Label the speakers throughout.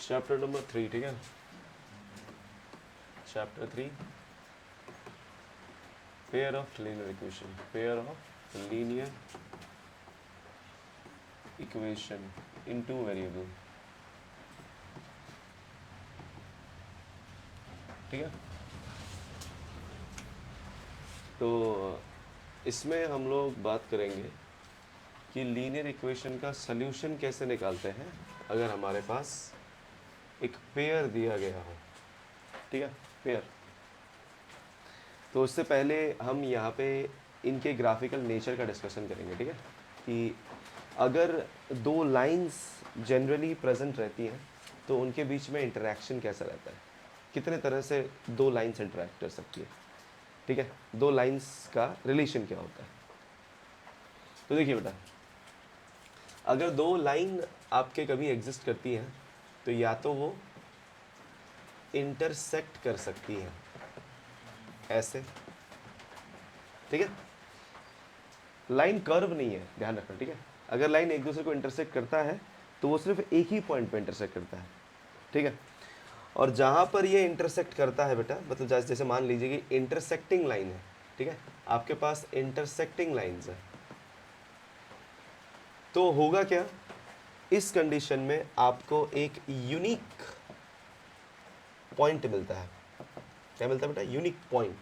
Speaker 1: Chapter number 3, ठीक है, chapter 3, pair of linear equation, pair of linear equation in two variable, ठीक है। तो इसमें हम लोग बात करेंगे कि लीनियर इक्वेशन का सल्यूशन कैसे निकालते हैं अगर हमारे पास एक पेयर दिया गया हो, ठीक है, पेयर। तो उससे पहले हम यहाँ पे इनके ग्राफिकल नेचर का डिस्कशन करेंगे, ठीक है, कि अगर दो लाइंस जनरली प्रेजेंट रहती हैं तो उनके बीच में इंटरेक्शन कैसा रहता है, कितने तरह से दो लाइंस इंटरेक्ट कर सकती है, ठीक है, दो लाइंस का रिलेशन क्या होता है। तो देखिए बेटा, अगर दो लाइन आपके कभी एग्जिस्ट करती हैं तो या तो वो इंटरसेक्ट कर सकती हैं ऐसे, ठीक है, लाइन कर्व नहीं है, ध्यान रखना, ठीक है। अगर लाइन एक दूसरे को इंटरसेक्ट करता है तो वो सिर्फ एक ही पॉइंट पे इंटरसेक्ट करता है, ठीक है। और जहां पर ये इंटरसेक्ट करता है बेटा, मतलब जैसे मान लीजिए कि इंटरसेक्टिंग लाइन है, ठीक है, आपके पास इंटरसेक्टिंग लाइंस है, तो होगा क्या, इस कंडीशन में आपको एक यूनिक पॉइंट मिलता है। क्या मिलता है बेटा? Unique point.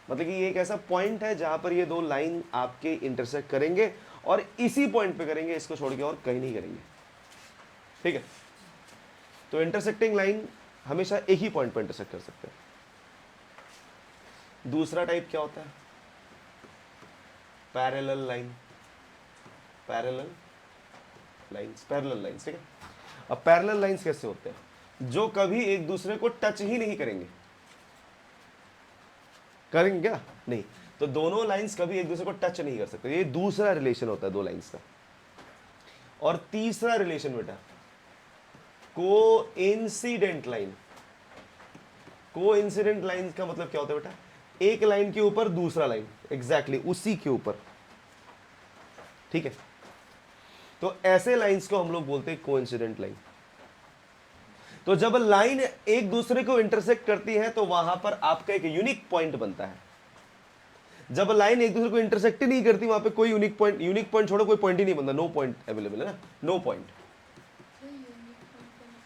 Speaker 1: मतलब कि ये एक ऐसा पॉइंट है जहां पर ये दो लाइन आपके इंटरसेक्ट करेंगे और इसी पॉइंट पे करेंगे, इसको छोड़ के और कहीं नहीं करेंगे, ठीक है। तो इंटरसेक्टिंग लाइन हमेशा एक ही पॉइंट पर इंटरसेक्ट कर सकते हैं। दूसरा टाइप क्या होता है? Parallel line, parallel lines, parallel lines, ठीक है। अब पैरेलल लाइंस कैसे होते हैं? जो कभी एक दूसरे को टच ही नहीं करेंगे। करेंगे क्या? नहीं। तो दोनों लाइंस कभी एक दूसरे को टच नहीं कर सकते, ये दूसरा रिलेशन होता है दो लाइंस का। और तीसरा रिलेशन बेटा, कोइंसिडेंट लाइन। कोइंसिडेंट लाइन का मतलब क्या होता है बेटा? एक लाइन के ऊपर दूसरा लाइन, एग्जैक्टली उसी के ऊपर, ठीक है। तो ऐसे लाइंस को हम लोग बोलते हैं कोइंसिडेंट लाइन। तो जब लाइन एक दूसरे को इंटरसेक्ट करती है तो वहां पर आपका एक यूनिक पॉइंट बनता है। जब लाइन एक दूसरे को इंटरसेक्ट ही नहीं करती, वहां पे कोई यूनिक पॉइंट छोड़ो, कोई पॉइंट ही नहीं बनता, नो पॉइंट अवेलेबल है ना, नो पॉइंट।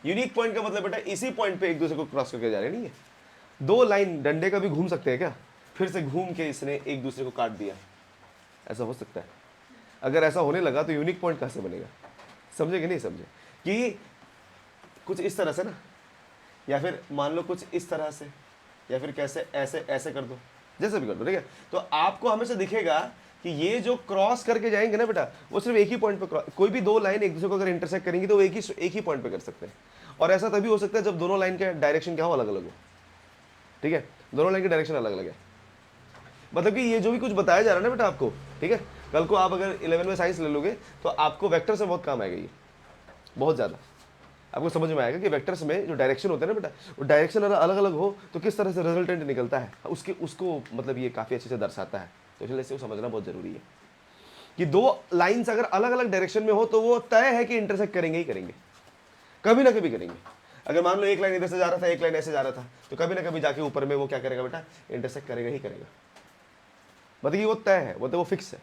Speaker 1: यूनिक पॉइंट का मतलब बेटा इसी पॉइंट पे एक दूसरे को क्रॉस करके जा रहे नहीं है। दो लाइन डंडे का भी घूम सकते हैं क्या? फिर से घूम के इसने एक दूसरे को काट दिया, ऐसा हो सकता है? अगर ऐसा होने लगा तो यूनिक पॉइंट कहां से बनेगा? समझे कि नहीं समझे? कि कुछ इस तरह से ना, या फिर मान लो कुछ इस तरह से, या फिर कैसे, ऐसे ऐसे कर दो, जैसे भी कर दो, ठीक है। तो आपको हमेशा दिखेगा कि ये जो क्रॉस करके जाएंगे ना बेटा, वो सिर्फ एक ही पॉइंट पे, कोई भी दो लाइन एक दूसरे को अगर इंटरसेक्ट करेंगी तो वो एक ही पॉइंट पे कर सकते हैं। और ऐसा तभी हो सकता है जब दोनों लाइन का डायरेक्शन क्या हो, अलग अलग हो, ठीक है। दोनों लाइन की डायरेक्शन अलग अलग है। मतलब कि ये जो भी कुछ बताया जा रहा है ना बेटा आपको, ठीक है, कल को आप अगर 11 में साइंस ले लोगे तो आपको वेक्टर से बहुत काम आएगा, ये बहुत ज़्यादा आपको समझ में आएगा कि वेक्टर्स में जो डायरेक्शन होते हैं ना बेटा, वो डायरेक्शन अगर अलग अलग हो तो किस तरह से रिजल्टेंट निकलता है, उसको मतलब ये काफ़ी अच्छे से दर्शाता है। तो इसलिए इसे समझना बहुत जरूरी है कि दो लाइंस अगर अलग अलग डायरेक्शन में हो तो वो तय है कि इंटरसेक्ट करेंगे ही करेंगे, कभी ना कभी करेंगे। अगर मान लो एक लाइन इधर से जा रहा था, एक लाइन ऐसे जा रहा था, तो कभी ना कभी जाके ऊपर में वो क्या करेगा बेटा? इंटरसेक्ट करेगा ही करेगा। मतलब कि वो तय है, वो फिक्स है,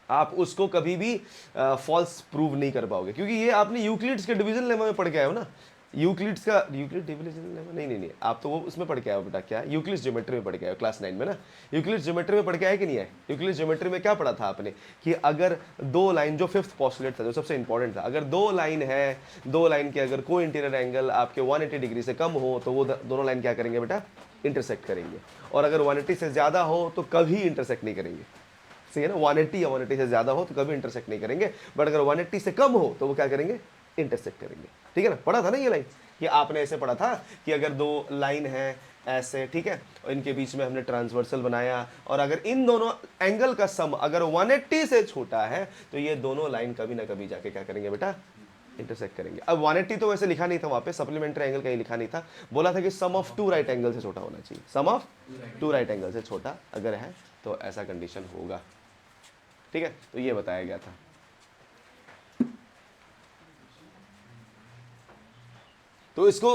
Speaker 1: आप उसको कभी भी फॉल्स प्रूव नहीं कर पाओगे, क्योंकि ये आपने यूक्लिड्स के डिवीजन लेमा में पढ़ के आए हो ना। यूक्लिड्स का यूक्लिड डिवीजन लेमा नहीं, आप तो वो उसमें पढ़ के आए हो बेटा, क्या यूक्लिड्स ज्योमेट्री में पढ़ के आए हो क्लास 9 में ना। यूक्लिड्स ज्योमेट्री में पढ़ के आए कि नहीं आए? यूक्लिड्स ज्योमेट्री में क्या पढ़ा था आपने कि अगर दो लाइन, जो फिफ्थ पोस्टुलेट था, जो सबसे इंपॉर्टेंट था, अगर दो लाइन है, दो लाइन के अगर कोई इंटीरियर एंगल आपके 180 डिग्री से कम हो तो वो दोनों लाइन क्या करेंगे बेटा? इंटरसेक्ट करेंगे। और अगर 180 से ज्यादा हो तो कभी इंटरसेक्ट नहीं करेंगे, सही है ना। 180 या 180 से ज्यादा हो तो कभी इंटरसेक्ट नहीं करेंगे, बट अगर 180 से कम हो तो वो क्या करेंगे? इंटरसेक्ट करेंगे, ठीक है ना। पढ़ा था ना ये लाइन, ये आपने ऐसे पढ़ा था कि अगर दो लाइन है ऐसे, ठीक है, और इनके बीच में हमने ट्रांसवर्सल बनाया, और अगर इन दोनों एंगल का सम अगर 180 से छोटा है तो ये दोनों लाइन कभी ना कभी जाके क्या करेंगे बेटा? इंटरसेक्ट करेंगे। अब 180 तो वैसे लिखा नहीं था वहां पे, सप्लीमेंट्री एंगल कहीं लिखा नहीं था, बोला था कि सम ऑफ टू राइट एंगल से छोटा होना चाहिए, सम ऑफ टू राइट एंगल से छोटा अगर है तो ऐसा कंडीशन होगा, ठीक है। तो ये बताया गया था। तो इसको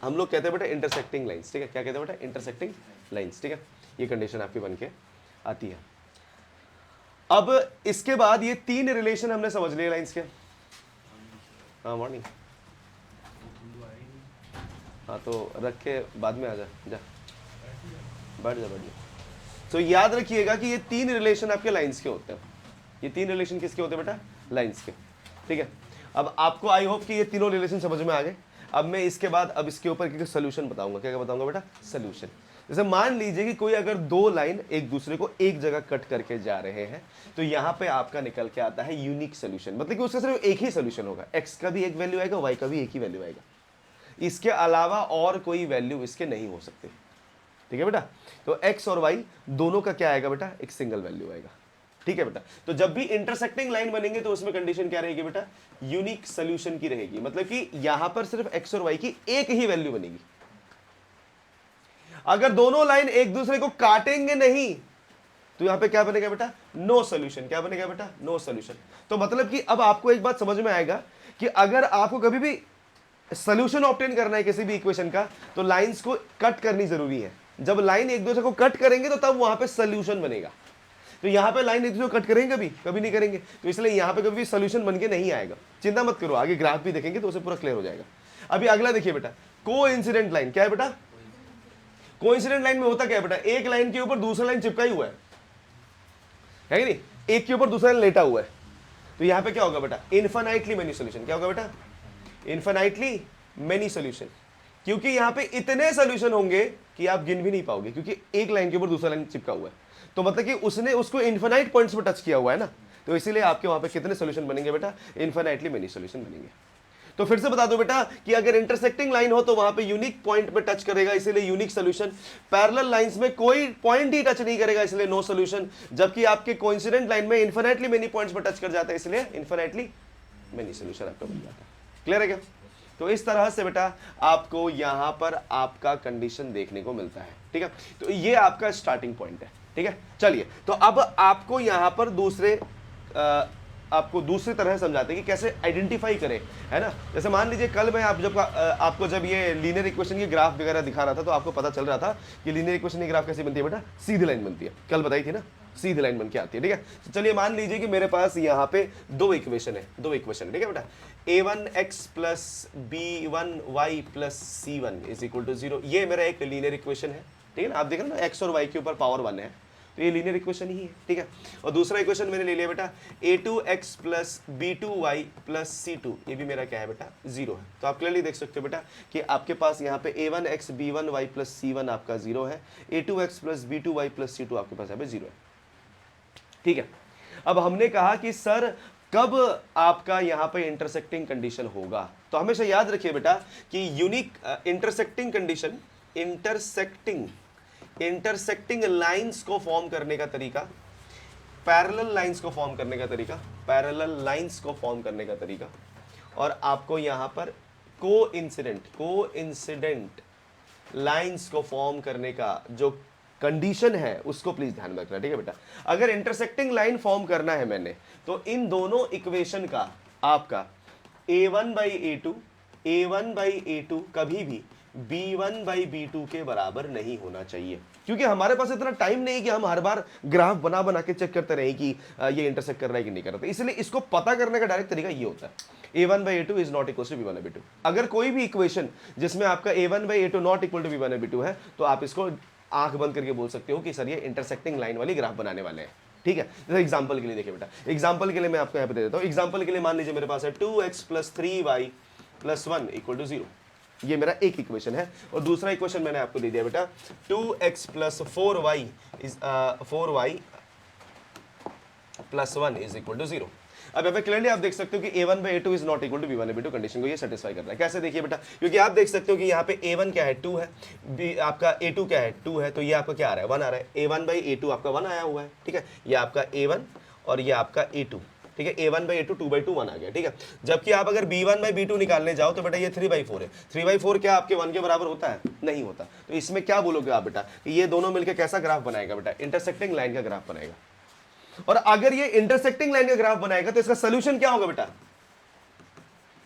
Speaker 1: हम लोग कहते हैं बेटा इंटरसेक्टिंग लाइंस, ठीक है। क्या कहते हैं बेटा? इंटरसेक्टिंग लाइंस, ठीक है। ये कंडीशन आपकी बन के आती है। अब इसके बाद ये 3 रिलेशन हमने समझ लिए लाइंस के। हाँ मॉर्निंग, हाँ तो रख के बाद में आ जा, जा बैठ जा, बैठ जा। तो याद रखिएगा कि ये 3 रिलेशन आपके लाइंस के होते हैं। ये 3 रिलेशन किसके होते हैं बेटा? लाइंस के, ठीक है। अब आपको आई होप कि ये तीनों रिलेशन समझ में आ गए। अब मैं इसके बाद अब इसके ऊपर एक सोल्यूशन बताऊंगा। क्या क्या बताऊंगा बेटा? सोल्यूशन। जैसे मान लीजिए कि कोई अगर 2 लाइन एक दूसरे को एक जगह कट करके जा रहे हैं, तो यहां पे आपका निकल के आता है यूनिक सोल्यूशन। मतलब कि उसका सिर्फ एक ही सोल्यूशन होगा, एक्स का भी एक वैल्यू आएगा, वाई का भी एक ही वैल्यू आएगा, इसके अलावा और कोई वैल्यू इसके नहीं हो सकते, ठीक है बेटा। तो एक्स और वाई दोनों का क्या आएगा बेटा? एक सिंगल वैल्यू आएगा, ठीक है बेटा। तो जब भी इंटरसेक्टिंग लाइन बनेंगे तो उसमें कंडीशन क्या रहेगी बेटा? यूनिक सोल्यूशन की रहेगी। मतलब कि यहां पर सिर्फ एक्स और वाई की एक ही वैल्यू बनेगी। अगर दोनों लाइन एक दूसरे को काटेंगे नहीं तो यहां पे क्या बनेगा बेटा? No solution. क्या बनेगा बेटा? No solution. तो मतलब कि अब आपको एक बात समझ में आएगा कि अगर आपको कभी भी सोल्यूशन ऑब्टेन करना है किसी भी इक्वेशन का, तो लाइंस को कट करनी जरूरी है। जब लाइन एक दूसरे को कट करेंगे तो तब वहां पे सोल्यूशन बनेगा। तो यहां पे लाइन एक दूसरे को कट करेंगे कभी? कभी नहीं करेंगे। तो इसलिए यहां पे कभी भी सोल्यूशन बन के नहीं आएगा। चिंता मत करो, आगे ग्राफ भी देखेंगे तो उसे पूरा क्लियर हो जाएगा। अभी अगला देखिए बेटा, कोइंसिडेंट लाइन। क्या है बेटा? कोइंसिडेंट लाइन में होता क्या है बेटा? एक लाइन के ऊपर दूसरा लाइन चिपका ही हुआ है कि नहीं? एक के ऊपर दूसरा लाइन लेटा हुआ है। तो यहां पे क्या होगा बेटा? Infinitely many solution. क्या होगा बेटा? Infinitely many solution. क्योंकि यहां पे इतने सोल्यूशन होंगे कि आप गिन भी नहीं पाओगे, क्योंकि एक लाइन के ऊपर दूसरा लाइन चिपका हुआ है। तो मतलब कि उसने उसको इनफाइनाइट पॉइंट्स पर टच किया हुआ है ना, तो इसीलिए आपके वहां पे कितने सोल्यूशन बनेंगे बेटा? इनफाइनाइटली मेनी सोल्यूशन बनेंगे। तो फिर से बता दो बेटा कि अगर इंटरसेक्टिंग लाइन हो तो वहां पे यूनिक पॉइंट पे टच करेगा, इसीलिए यूनिक सोल्यूशन। पैरेलल लाइंस में कोई पॉइंट ही टच नहीं करेगा, इसलिए नो सोल्यूशन। जबकि आपके कोइंसिडेंट लाइन में इनफाइनाइटली मेनी पॉइंट्स पे टच कर जाता है, इसलिए इनफाइनाइटली मेनी सोल्यूशन आपका बन जाता है। क्लियर है क्या? तो इस तरह से बेटा आपको यहां पर आपका कंडीशन देखने को मिलता है, ठीक है। तो ये आपका स्टार्टिंग पॉइंट है, ठीक है। चलिए, तो अब आपको यहां पर आपको दूसरी तरह समझाते हैं कि कैसे आइडेंटिफाई करें, है ना। जैसे मान लीजिए कल मैं आपको जब ये लीनियर इक्वेशन की ग्राफ वगैरह दिखा रहा था, तो आपको पता चल रहा था कि लीनियर इक्वेशन की ग्राफ कैसे बनती है बेटा? सीधी लाइन बनती है। कल बताई थी ना, सीधी लाइन बन के आती है, ठीक है। तो चलिए मान लीजिए कि मेरे पास यहाँ पे दो इक्वेशन है, ठीक है बेटा। a1x plus b1y plus c1 is equal to 0, ये मेरा एक लीनियर इक्वेशन है, ठीक है ना। आप देख रहे हो ना, x और y के ऊपर पावर 1 है, तो ये लीनियर इक्वेशन ही है, ठीक है। और दूसरा इक्वेशन मैंने ले लिया बेटा a2x plus b2y plus c2, ये भी मेरा क्या है बेटा? 0 है। तो आप क्लियरली देख सकते हो बेटा कि आपके पास यहाँ पे a1x b1y प्लस c1 आपका 0 है, a2x plus b2y plus c2 आपके पास यहाँ पे 0 है, ठीक है। अब हमने कहा कि सर कब आपका यहां पे इंटरसेक्टिंग कंडीशन होगा, तो हमेशा याद रखिए बेटा कि unique intersecting condition, intersecting lines को फॉर्म करने का तरीका, पैरेलल लाइंस को फॉर्म करने का तरीका, और आपको यहां पर कोइंसिडेंट लाइंस को फॉर्म करने का जो कंडीशन है उसको प्लीज ध्यान में रखना, ठीक है बेटा। अगर इंटरसेक्टिंग लाइन फॉर्म करना है मैंने, तो इन दोनों इक्वेशन का आपका a1/a2 कभी भी b1/b2 के बराबर नहीं होना चाहिए, क्योंकि हमारे पास इतना टाइम नहीं है कि हम हर बार ग्राफ बना के चेक करते रहे कि ये इंटरसेक्ट कर रहा है कि नहीं कर रहा है। इसलिए इसको पता करने का डायरेक्ट तरीका ये होता है, a1/a2 is not equal to b1/b2। अगर कोई भी इक्वेशन जिसमें आपका a1/a2 not equal to b1/b2 है, तो आप इसको आंख बंद करके बोल सकते हो कि सर ये इंटरसेक्टिंग लाइन वाली ग्राफ बनाने वाले हैं, ठीक है। जैसे एग्जांपल के लिए देखिए बेटा, एग्जांपल के लिए मैं आपको यहाँ पे दे देता हूँ। एग्जांपल के लिए मान लीजिए मेरे पास है 2x plus 3y plus 1 equal to 0, ये मेरा एक इक्वेशन है। और दूसरा इक्वेशन मैंने आपको दे दिया बेटा 2x plus 4y plus 1 is equal to 0। अब यहाँ क्लियरली आप देख सकते हो कि a1/a2 is not equal to b1/b2 condition को ये सेटिस्फाई कर रहा है। कैसे देखिए बेटा, क्योंकि आप देख सकते हो कि यहाँ पे a1 क्या है? 2 है, आपका a2 क्या है? 2 है, तो ये आपका क्या आ रहा है? 1 आ रहा है। a1/a2 आपका 1 आया हुआ है, ठीक है। ये आपका a1 और ये आपका a2, ठीक है। a1/a2 2/2 1 आ गया, ठीक है। जबकि आप अगर b1/b2 निकालने जाओ तो बेटा ये 3/4 है। 3/4 क्या आपके 1 के बराबर होता है? नहीं होता। तो इसमें क्या बोलोगे आप बेटा कि ये दोनों मिलकर कैसा ग्राफ बनाएगा बेटा? इंटरसेक्टिंग लाइन का ग्राफ बनाएगा। और अगर ये इंटरसेक्टिंग लाइन का ग्राफ बनाएगा तो इसका सोल्यूशन क्या होगा बेटा?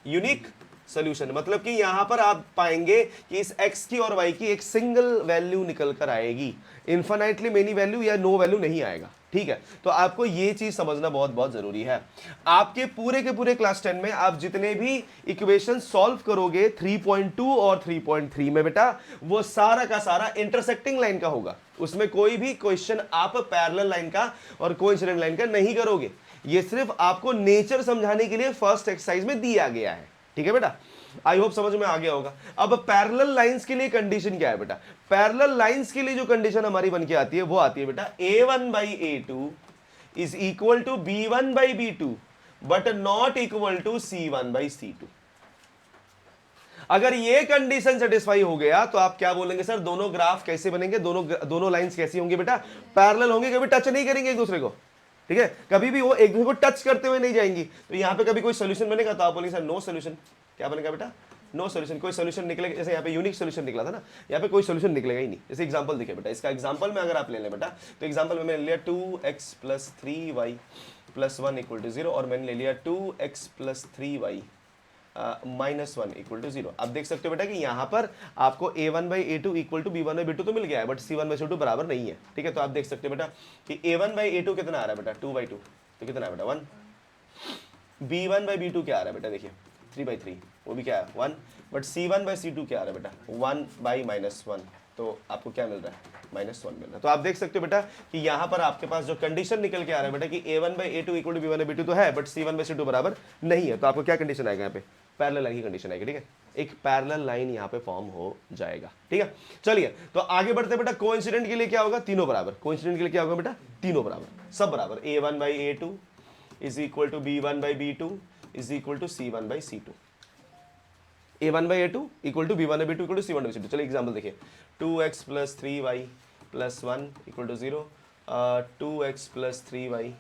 Speaker 1: Unique solution. मतलब कि यहां पर आप पाएंगे कि इस x की और y की एक सिंगल वैल्यू निकल कर आएगी, इन्फिनाइटली मेनी वैल्यू या नो वैल्यू नहीं आएगा। ठीक है, तो आपको ये चीज समझना बहुत बहुत जरूरी है। आपके पूरे के पूरे क्लास 10 में आप जितने भी इक्वेशन सॉल्व करोगे 3.2 और 3.3 में बेटा, वो सारा का सारा इंटरसेक्टिंग लाइन का होगा। उसमें कोई भी क्वेश्चन आप पैरेलल लाइन का और कोइंसिडेंट लाइन का नहीं करोगे। ये सिर्फ आपको नेचर समझाने के लिए फर्स्ट एक्सरसाइज में दिया गया है। ठीक है बेटा, आई होप समझ में आ गया होगा। अब पैरेलल लाइंस के लिए कंडीशन क्या है बेटा? पैरेलल लाइंस के लिए जो कंडीशन हमारी बन के आती है वो आती है बेटा a1/a2 is equal to b1/b2 but not equal to c1/c2। अगर ये कंडीशन सेटिस्फाई हो गया तो आप क्या बोलेंगे सर, दोनों ग्राफ कैसे बनेंगे, दोनों लाइंस कैसी होंगी बेटा? पैरेलल होंगे, कभी टच नहीं करेंगे एक दूसरे को। ठीक है, कभी भी वो एक दूसरे को टच करते हुए नहीं जाएंगी। तो यहां पे कभी कोई सोल्यूशन बनेगा तो आप बोलेंगे सर नो सोल्यूशन। क्या बनेगा बेटा? No solution. कोई सोल्यूशन निकलेगा, जैसे यहाँ पे यूनिक सोल्यूशन निकला था ना, यहाँ पे कोई सोल्यूशन निकलेगा ही नहीं। जैसे एग्जांपल देखिए बेटा, इसका एग्जांपल में अगर आप ले लें बेटा, तो एग्जांपल में मैंने लिया 2x + 3y + 1 = 0 और मैंने ले लिया 2x + 3y -1 = 0। आप देख सकते हो बेटा कि यहाँ पर आपको a1/a2 = b1/b2 तो मिल गया है, बट c1/c2 बराबर नहीं है। ठीक है, तो आप देख सकते हो बेटा कि a1/a2 कितना आ रहा है बेटा? 2/2। तो कितना है बेटा? 1। b1/b2 क्या आ रहा है बेटा? देखिए 3/3, वो भी क्या है? 1। बट c1/c2 क्या आ रहा है बेटा? 1/-1। तो आपको क्या मिल रहा है? -1 मिल रहा है। तो आप देख सकते हो बेटा कि यहाँ पर आपके पास जो कंडीशन निकल के आ रहा है बेटा कि a1/a2 = b1/b2 तो है, बट c1/c2 बराबर नहीं है। तो आपको क्या कंडीशन आएगा यहाँ पे? पैरेलल लाइन की कंडीशन आएगी। ठीक है, एक पैरेलल लाइन यहाँ पे फॉर्म हो जाएगा। ठीक है, चलिए तो आगे बढ़ते बेटा। कोइंसिडेंट के लिए क्या होगा? तीनों बराबर। कोइंसिडेंट के लिए क्या होगा बेटा? तीनों बराबर, सब बराबर। a1/a2 is equal to b1/b2 is equal to c1/c2। a1/a2 equal to b1/b2 equal to c1/c2। चलिए एग्जांपल देखिए, 2x + 3y + 1 = 0, 2x + 3y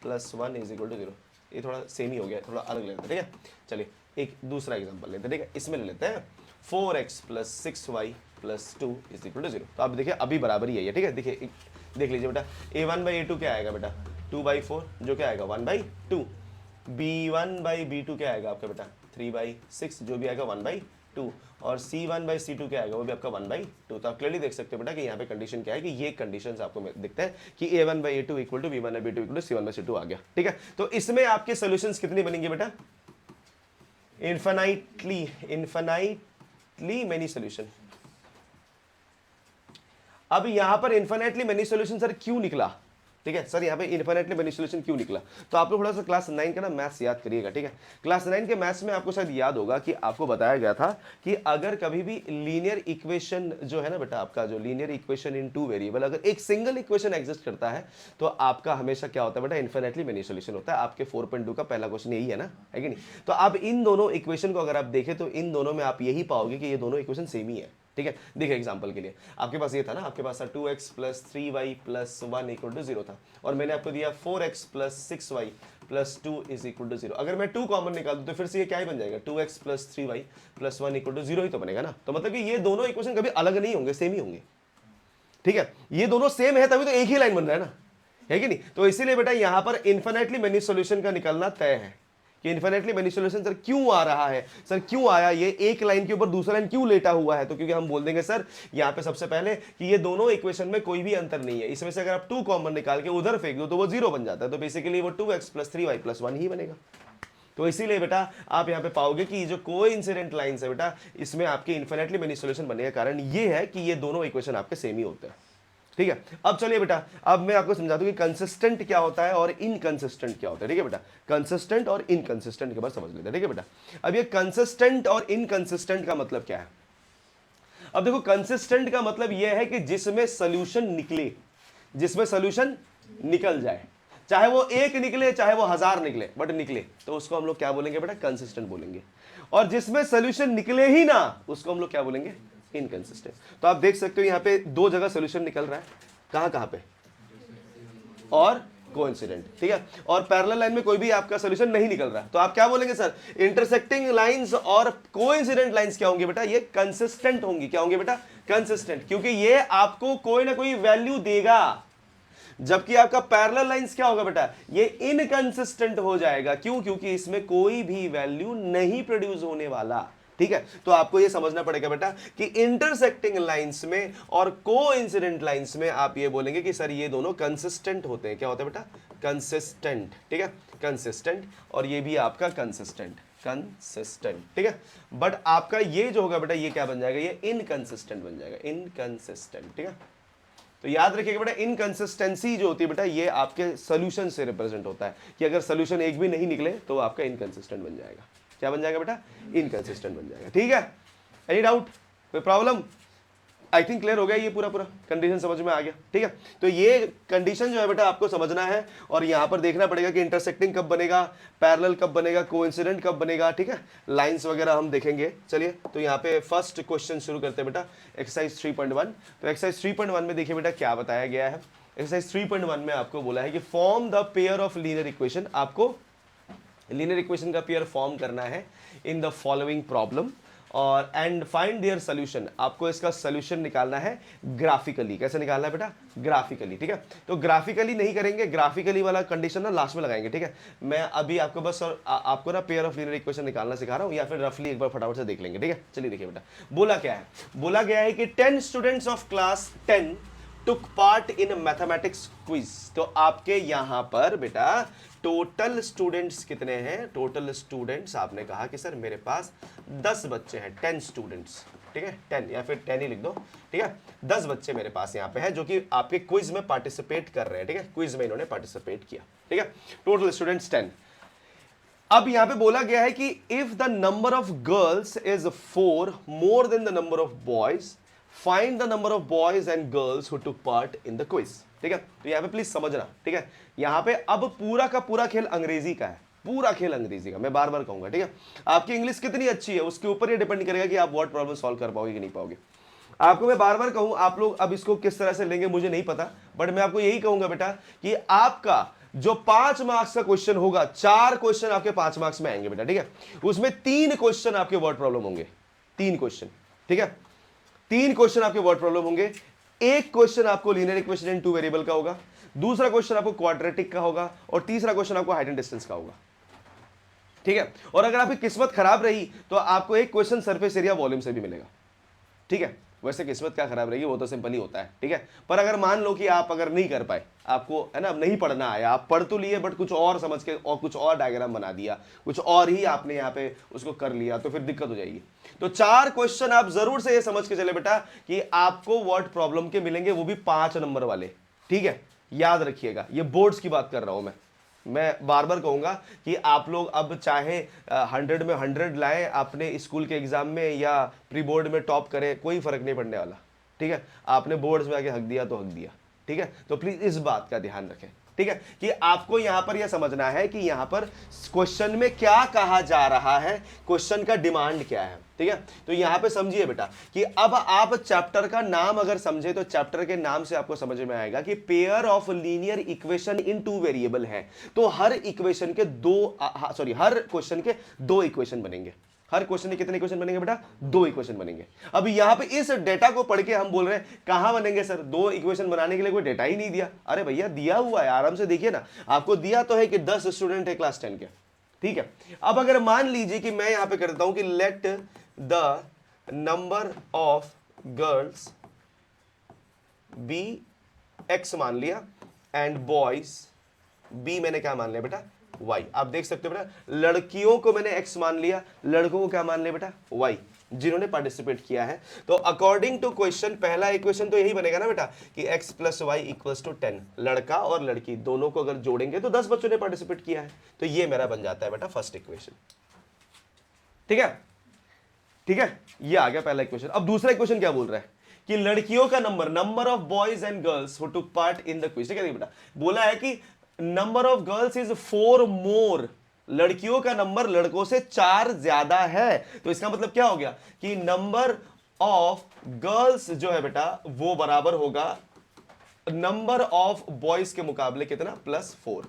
Speaker 1: + 1 = 0। ये थोड़ा सेम ही हो गया, थोड़ा अलग लेते हैं। ठीक है, चलिए एक दूसरा एग्जांपल लेते हैं। ठीक है, इसमें ले लेते हैं 4x + 6y + 2 = 0। तो आप देखिए अभी बराबर ही है ये। ठीक है, देखिए देख लीजिए बेटा, a1/a2 क्या आएगा बेटा? 2/4, जो क्या आएगा? 1/2। b1/b2 क्या आएगा आपका बेटा? 3/6, जो भी आएगा 1/2। और c1/c2 क्या आएगा? वो भी आपका 1/2। तो आप क्लियरली देख सकते हो बेटा कि यहाँ पे कंडीशन क्या है कि ये कंडीशंस आपको दिखते हैं कि a1/a2 = b1/b2 = c1/c2 आ गया। ठीक है, तो इसमें आपके सोल्यूशंस कितनी बनेंगे बेटा? Infinitely many solution. अब यहां पर इनफाइनाइटली मेनी सोल्यूशन सर क्यों निकला? ठीक है सर, यहाँ पे इनफिनिटली मेनी सोल्यूशन क्यों निकला? तो आप लोग थोड़ा सा क्लास 9 का ना मैथ्स याद करिएगा। ठीक है, क्लास 9 के मैथ्स में आपको शायद याद होगा कि आपको बताया गया था कि अगर कभी भी लीनियर इक्वेशन जो है ना बेटा, आपका जो लीनियर इक्वेशन इन 2 वेरिएबल, अगर एक सिंगल इक्वेशन एग्जिस्ट करता है तो आपका हमेशा क्या होता है बेटा? इनफिनिटली मेनी सोल्यूशन होता है। आपके 4.2 का पहला क्वेश्चन यही है ना, है कि नहीं? तो अब इन दोनों इक्वेशन को अगर आप देखें तो इन दोनों में आप यही पाओगे कि ये दोनों इक्वेशन सेम ही है। ठीक है, देखिए एग्जांपल के लिए आपके पास ये था ना, आपके पास था 2x + 3y + 1 = 0 था, और मैंने आपको दिया 4x + 6y + 2 = 0। अगर मैं 2 कॉमन निकाल दूं तो फिर से ये क्या ही बन जाएगा? 2x + 3y + 1 = 0 ही तो बनेगा ना। तो मतलब कि ये दोनों इक्वेशन कभी अलग नहीं होंगे, सेम ही होंगे। ठीक है, ये दोनों सेम है तभी तो एक ही लाइन बन रहा है ना, है कि नहीं? तो इसीलिए बेटा यहां पर इनफिनिटली मेनी सोल्यूशन का निकलना तय है कि इनफिनिटली मेनी सोल्यूशन सर क्यों आ रहा है, सर क्यों आया, ये एक लाइन के ऊपर दूसरा लाइन क्यों लेटा हुआ है? तो क्योंकि हम बोल देंगे सर यहाँ पे सबसे पहले कि ये दोनों इक्वेशन में कोई भी अंतर नहीं है। इसमें से अगर आप 2 कॉमन निकाल के उधर फेंक दो तो वो 0 बन जाता है। तो बेसिकली वो 2x + 3y + 1 ही बनेगा। तो इसीलिए बेटा आप यहाँ पे पाओगे कि जो कोइंसिडेंट लाइंस है बेटा, इसमें आपके इनफिनिटली मेनी सोल्यूशन बनने का कारण ये है कि ये दोनों इक्वेशन आपके सेम ही होते हैं। ठीक है, अब चलिए बेटा, अब मैं आपको समझा दूं कि कंसिस्टेंट क्या होता है और इनकंसिस्टेंट क्या होता है। ठीक है बेटा, कंसिस्टेंट और इनकंसिस्टेंट के बारे समझ लेते हैं। ठीक है बेटा, अब ये कंसिस्टेंट और इनकंसिस्टेंट का मतलब क्या है? अब देखो, कंसिस्टेंट का मतलब यह है कि जिसमें सोल्यूशन निकले, जिसमें सोल्यूशन निकल जाए, चाहे वो एक निकले चाहे वो 1000 निकले, बट निकले, तो उसको हम लोग क्या बोलेंगे बेटा? कंसिस्टेंट बोलेंगे। और जिसमें सोल्यूशन निकले ही ना, उसको हम लोग क्या बोलेंगे? इनकंसिस्टेंट। तो आप देख सकते हो यहाँ पे 2 जगह सोल्यूशन निकल रहा है, कहां पे? और कोइंसिडेंट। ठीक है, और पैरेलल लाइन में कोई भी आपका सोल्यूशन नहीं निकल रहा है, तो आप क्या बोलेंगे सर? इंटरसेक्टिंग लाइंस और कोइंसिडेंट लाइंस क्या होंगी बेटा? ये कंसिस्टेंट होंगी। क्या होंगे बेटा? कंसिस्टेंट, क्योंकि ये आपको कोई ना कोई वैल्यू देगा। जबकि आपका पैरेलल लाइंस क्या होगा बेटा, ये इनकंसिस्टेंट हो जाएगा। क्यों? क्योंकि इसमें कोई भी वैल्यू नहीं प्रोड्यूस होने वाला। ठीक है, तो आपको ये समझना पड़ेगा बेटा कि इंटरसेक्टिंग लाइंस में और कोइंसिडेंट लाइंस में आप ये बोलेंगे कि सर ये दोनों कंसिस्टेंट होते हैं। क्या होते हैं बेटा? कंसिस्टेंट। ठीक है, कंसिस्टेंट, और ये भी आपका कंसिस्टेंट, कंसिस्टेंट। ठीक है, बट आपका ये जो होगा बेटा, ये क्या बन जाएगा? ये इनकंसिस्टेंट बन जाएगा, इनकंसिस्टेंट। ठीक है, तो याद रखिएगा बेटा, इनकंसिस्टेंसी जो होती है बेटा, ये आपके सोल्यूशन से रिप्रेजेंट होता है कि अगर सोल्यूशन एक भी नहीं निकले तो आपका इनकंसिस्टेंट बन जाएगा। क्या बन जाएगा बेटा? इनकंसिस्टेंट बन जाएगा। ठीक है, एनी डाउट, कोई प्रॉब्लम? आई थिंक क्लियर हो गया, ये पूरा कंडीशन समझ में आ गया। ठीक है, तो ये कंडीशन जो है बेटा आपको समझना है, और यहां पर देखना पड़ेगा कि इंटरसेक्टिंग कब बनेगा, पैरेलल कब बनेगा, कोइंसिडेंट कब बनेगा। ठीक है, लाइंस वगैरह हम देखेंगे। चलिए, तो यहाँ पे फर्स्ट क्वेश्चन शुरू करते हैं बेटा, एक्सरसाइज 3.1। तो एक्सरसाइज 3.1 में देखिए बेटा क्या बताया गया है। एक्सरसाइज 3.1 में आपको बोला है कि form the pair of linear equation. आपको लीनियर इक्वेशन का पेयर फॉर्म करना है इन द फॉलोइंग प्रॉब्लम, और एंड फाइंड देयर सोल्यूशन। आपको इसका सोल्यूशन निकालना है ग्राफिकली। कैसे निकालना है बेटा? ग्राफिकली। ठीक है, तो ग्राफिकली नहीं करेंगे, ग्राफिकली वाला कंडीशन ना लास्ट में लगाएंगे। ठीक है, मैं अभी आपको बस और आपको ना पेयर ऑफ लीनियर इक्वेशन निकालना सिखा रहा हूं, या फिर रफली एक बार फटाफट से देख लेंगे। ठीक है, चलिए देखिए बेटा, बोला क्या है? बोला गया है कि 10 students of class 10 took part in mathematics quiz. तो आपके यहां पर बेटा टोटल स्टूडेंट्स कितने हैं? टोटल स्टूडेंट्स आपने कहा कि सर मेरे पास 10 बच्चे हैं, 10 स्टूडेंट्स। ठीक है, 10 या फिर 10 ही लिख दो। ठीक है, 10 बच्चे मेरे पास यहाँ पे हैं जो कि आपके क्विज में पार्टिसिपेट कर रहे हैं। ठीक है, क्विज में इन्होंने पार्टिसिपेट किया। ठीक है, टोटल स्टूडेंट्स 10। अब यहां पे बोला गया है कि if the number of girls is 4 more then the number of boys, find the number of boys and girls who took part in the quiz. ठीक है, तो यहां पे प्लीज समझना। ठीक है, यहां पे अब पूरा का पूरा खेल अंग्रेजी का है, पूरा खेल अंग्रेजी का। मैं बार बार कहूंगा, ठीक है, आपकी इंग्लिश कितनी अच्छी है उसके ऊपर ये डिपेंड करेगा कि आप वर्ड प्रॉब्लम सॉल्व कर पाओगे कि नहीं पाओगे। आपको मैं बार बार कहूं, आप लोग अब इसको किस तरह से लेंगे मुझे नहीं पता, बट मैं आपको यही कहूंगा बेटा कि आपका जो 5 मार्क्स का क्वेश्चन होगा, 4 क्वेश्चन आपके 5 मार्क्स में आएंगे बेटा। ठीक है, उसमें 3 क्वेश्चन आपके वर्ड प्रॉब्लम होंगे, 3 क्वेश्चन। ठीक है, 3 क्वेश्चन आपके वर्ड प्रॉब्लम होंगे। एक क्वेश्चन आपको लीनियर इक्वेशन इन 2 वेरिएबल का होगा, दूसरा क्वेश्चन आपको क्वाड्रेटिक का होगा, और तीसरा क्वेश्चन आपको हाइट एंड डिस्टेंस का होगा। ठीक है, और अगर आपकी किस्मत खराब रही तो आपको एक क्वेश्चन सरफेस एरिया वॉल्यूम से भी मिलेगा। ठीक है, वैसे किस्मत क्या खराब रहेगी वो तो सिंपल ही होता है। ठीक है, पर अगर मान लो कि आप अगर नहीं कर पाए, आपको है ना नहीं पढ़ना आया, आप पढ़ तो लिए बट कुछ और समझ के और कुछ और डायग्राम बना दिया, कुछ और ही आपने यहाँ पे उसको कर लिया, तो फिर दिक्कत हो जाएगी। तो 4 क्वेश्चन आप जरूर से ये समझ के चले बेटा कि आपको वर्ड प्रॉब्लम के मिलेंगे, वो भी 5 नंबर वाले। ठीक है, याद रखिएगा, ये बोर्ड्स की बात कर रहा हूं मैं बार बार कहूंगा कि आप लोग अब चाहे 100 में 100 लाएं अपने स्कूल के एग्जाम में या प्री बोर्ड में टॉप करें, कोई फर्क नहीं पड़ने वाला। ठीक है, आपने बोर्ड्स में आके हक दिया तो हक दिया। ठीक है, तो प्लीज इस बात का ध्यान रखें। ठीक है, कि आपको यहां पर यह समझना है कि यहां पर क्वेश्चन में क्या कहा जा रहा है, क्वेश्चन का डिमांड क्या है। ठीक है, तो यहां पे समझिए बेटा कि अब आप चैप्टर का नाम अगर समझे तो चैप्टर के नाम से आपको समझ में आएगा कि pair of linear equation in 2 variable है। तो हर इक्वेशन के हर क्वेश्चन के 2 इक्वेशन बनेंगे। हर क्वेश्चन के कितने इक्वेशन बनेंगे बेटा? 2 इक्वेशन बनेंगे। अब यहां पे इस डेटा को पढ़ के हम बोल रहे हैं कहां बनेंगे सर? 2 इक्वेशन बनाने के लिए कोई डेटा ही नहीं दिया। अरे भैया दिया हुआ है, आराम से देखिए ना, आपको दिया तो है कि 10 स्टूडेंट है क्लास 10 के। ठीक है, अब अगर मान लीजिए कि मैं यहां पे करता हूं कि let the number of girls be x मान लिया एंड बॉयज बी मैंने क्या मान लिया बेटा? y। आप देख सकते हो बेटा, लड़कियों को मैंने x मान लिया, लड़कों को क्या मान लिया बेटा? y, जिन्होंने पार्टिसिपेट किया है। तो अकॉर्डिंग टू क्वेश्चन पहला इक्वेशन तो यही बनेगा ना बेटा कि x + y = 10। लड़का और लड़की दोनों को अगर जोड़ेंगे तो 10 बच्चों ने पार्टिसिपेट किया है, तो ये मेरा बन जाता है बेटा फर्स्ट इक्वेशन। ठीक है, ठीक है, ये आ गया पहला इक्वेशन। अब दूसरा इक्वेशन क्या बोल रहा है कि लड़कियों का number of boys and girls who took part in the quiz. ठीक है बेटा, बोला है कि नंबर ऑफ गर्ल्स इज 4 मोर, लड़कियों का नंबर लड़कों से 4 ज्यादा है। तो इसका मतलब क्या हो गया कि नंबर ऑफ गर्ल्स जो है बेटा वो बराबर होगा नंबर ऑफ बॉयज के मुकाबले कितना? +4,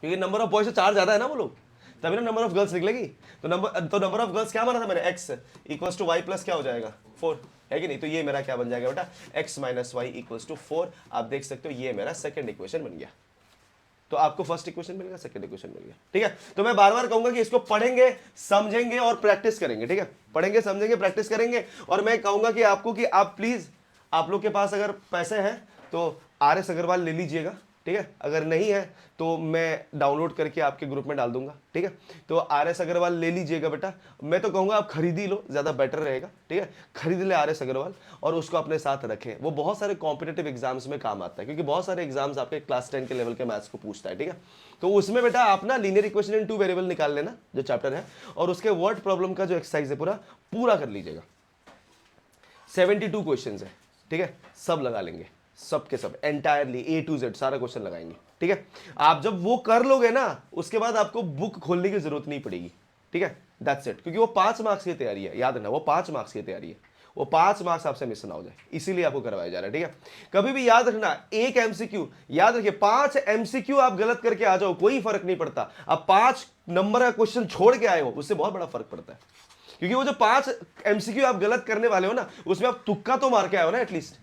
Speaker 1: क्योंकि नंबर ऑफ बॉयज से 4 ज्यादा है ना वो लोग। तभी ना नंबर ऑफ गर्ल्स निकलेगी। तो नंबर ऑफ गर्ल्स क्या माना था मैंने, x equals to Y plus क्या हो जाएगा 4, है कि नहीं। तो ये मेरा क्या बन जाएगा बेटा, x minus Y equals to 4। आप देख सकते हो ये मेरा सेकंड इक्वेशन बन गया। तो आपको फर्स्ट इक्वेशन मिल गया, सेकंड इक्वेशन मिल गया, ठीक है। तो मैं बार बार कहूंगा कि इसको पढ़ेंगे, समझेंगे और प्रैक्टिस करेंगे, ठीक है। पढ़ेंगे, समझेंगे, प्रैक्टिस करेंगे। और मैं कहूंगा कि आपको कि आप प्लीज, आप लोग के पास अगर पैसे हैं तो RS अग्रवाल ले लीजिएगा, ठीक है। अगर नहीं है तो मैं डाउनलोड करके आपके ग्रुप में डाल दूंगा, ठीक है। तो RS अग्रवाल ले लीजिएगा बेटा। मैं तो कहूंगा आप खरीद ही लो, ज्यादा बेटर रहेगा, ठीक है। खरीद ले RS अग्रवाल और उसको अपने साथ रखें। वो बहुत सारे कॉम्पिटेटिव एग्जाम्स में काम आता है, क्योंकि बहुत सारे एग्जाम्स आपके क्लास 10 के लेवल के मैथ्स को पूछता है, ठीक है। तो उसमें बेटा आप ना लीनियर इक्वेशन इन 2 वेरिएबल निकाल लेना जो चैप्टर है, और उसके वर्ड प्रॉब्लम का जो एक्सरसाइज है पूरा कर लीजिएगा। 72 क्वेश्चन है, ठीक है। सब लगा लेंगे, सब के सब एंटायरली A to Z सारा क्वेश्चन लगाएंगे, ठीक है। आप जब वो कर लोगे ना, उसके बाद आपको बुक खोलने की जरूरत नहीं पड़ेगी, ठीक है। That's it. क्योंकि वो 5 मार्क्स की तैयारी है, याद रखना, वो 5 मार्क्स की तैयारी है। वो 5 मार्क्स आपसे मिस ना हो जाए, इसीलिए आपको करवाया जा रहा है, ठीक है। कभी भी याद रखना, एक MCQ याद रखिए, 5 MCQ आप गलत करके आ जाओ कोई फर्क नहीं पड़ता। आप 5 नंबर का क्वेश्चन छोड़ के आए हो, उससे बहुत बड़ा फर्क पड़ता है। क्योंकि वो जो 5 MCQ आप गलत करने वाले हो ना, उसमें आप तुक्का तो मार के आए हो ना एटलीस्ट,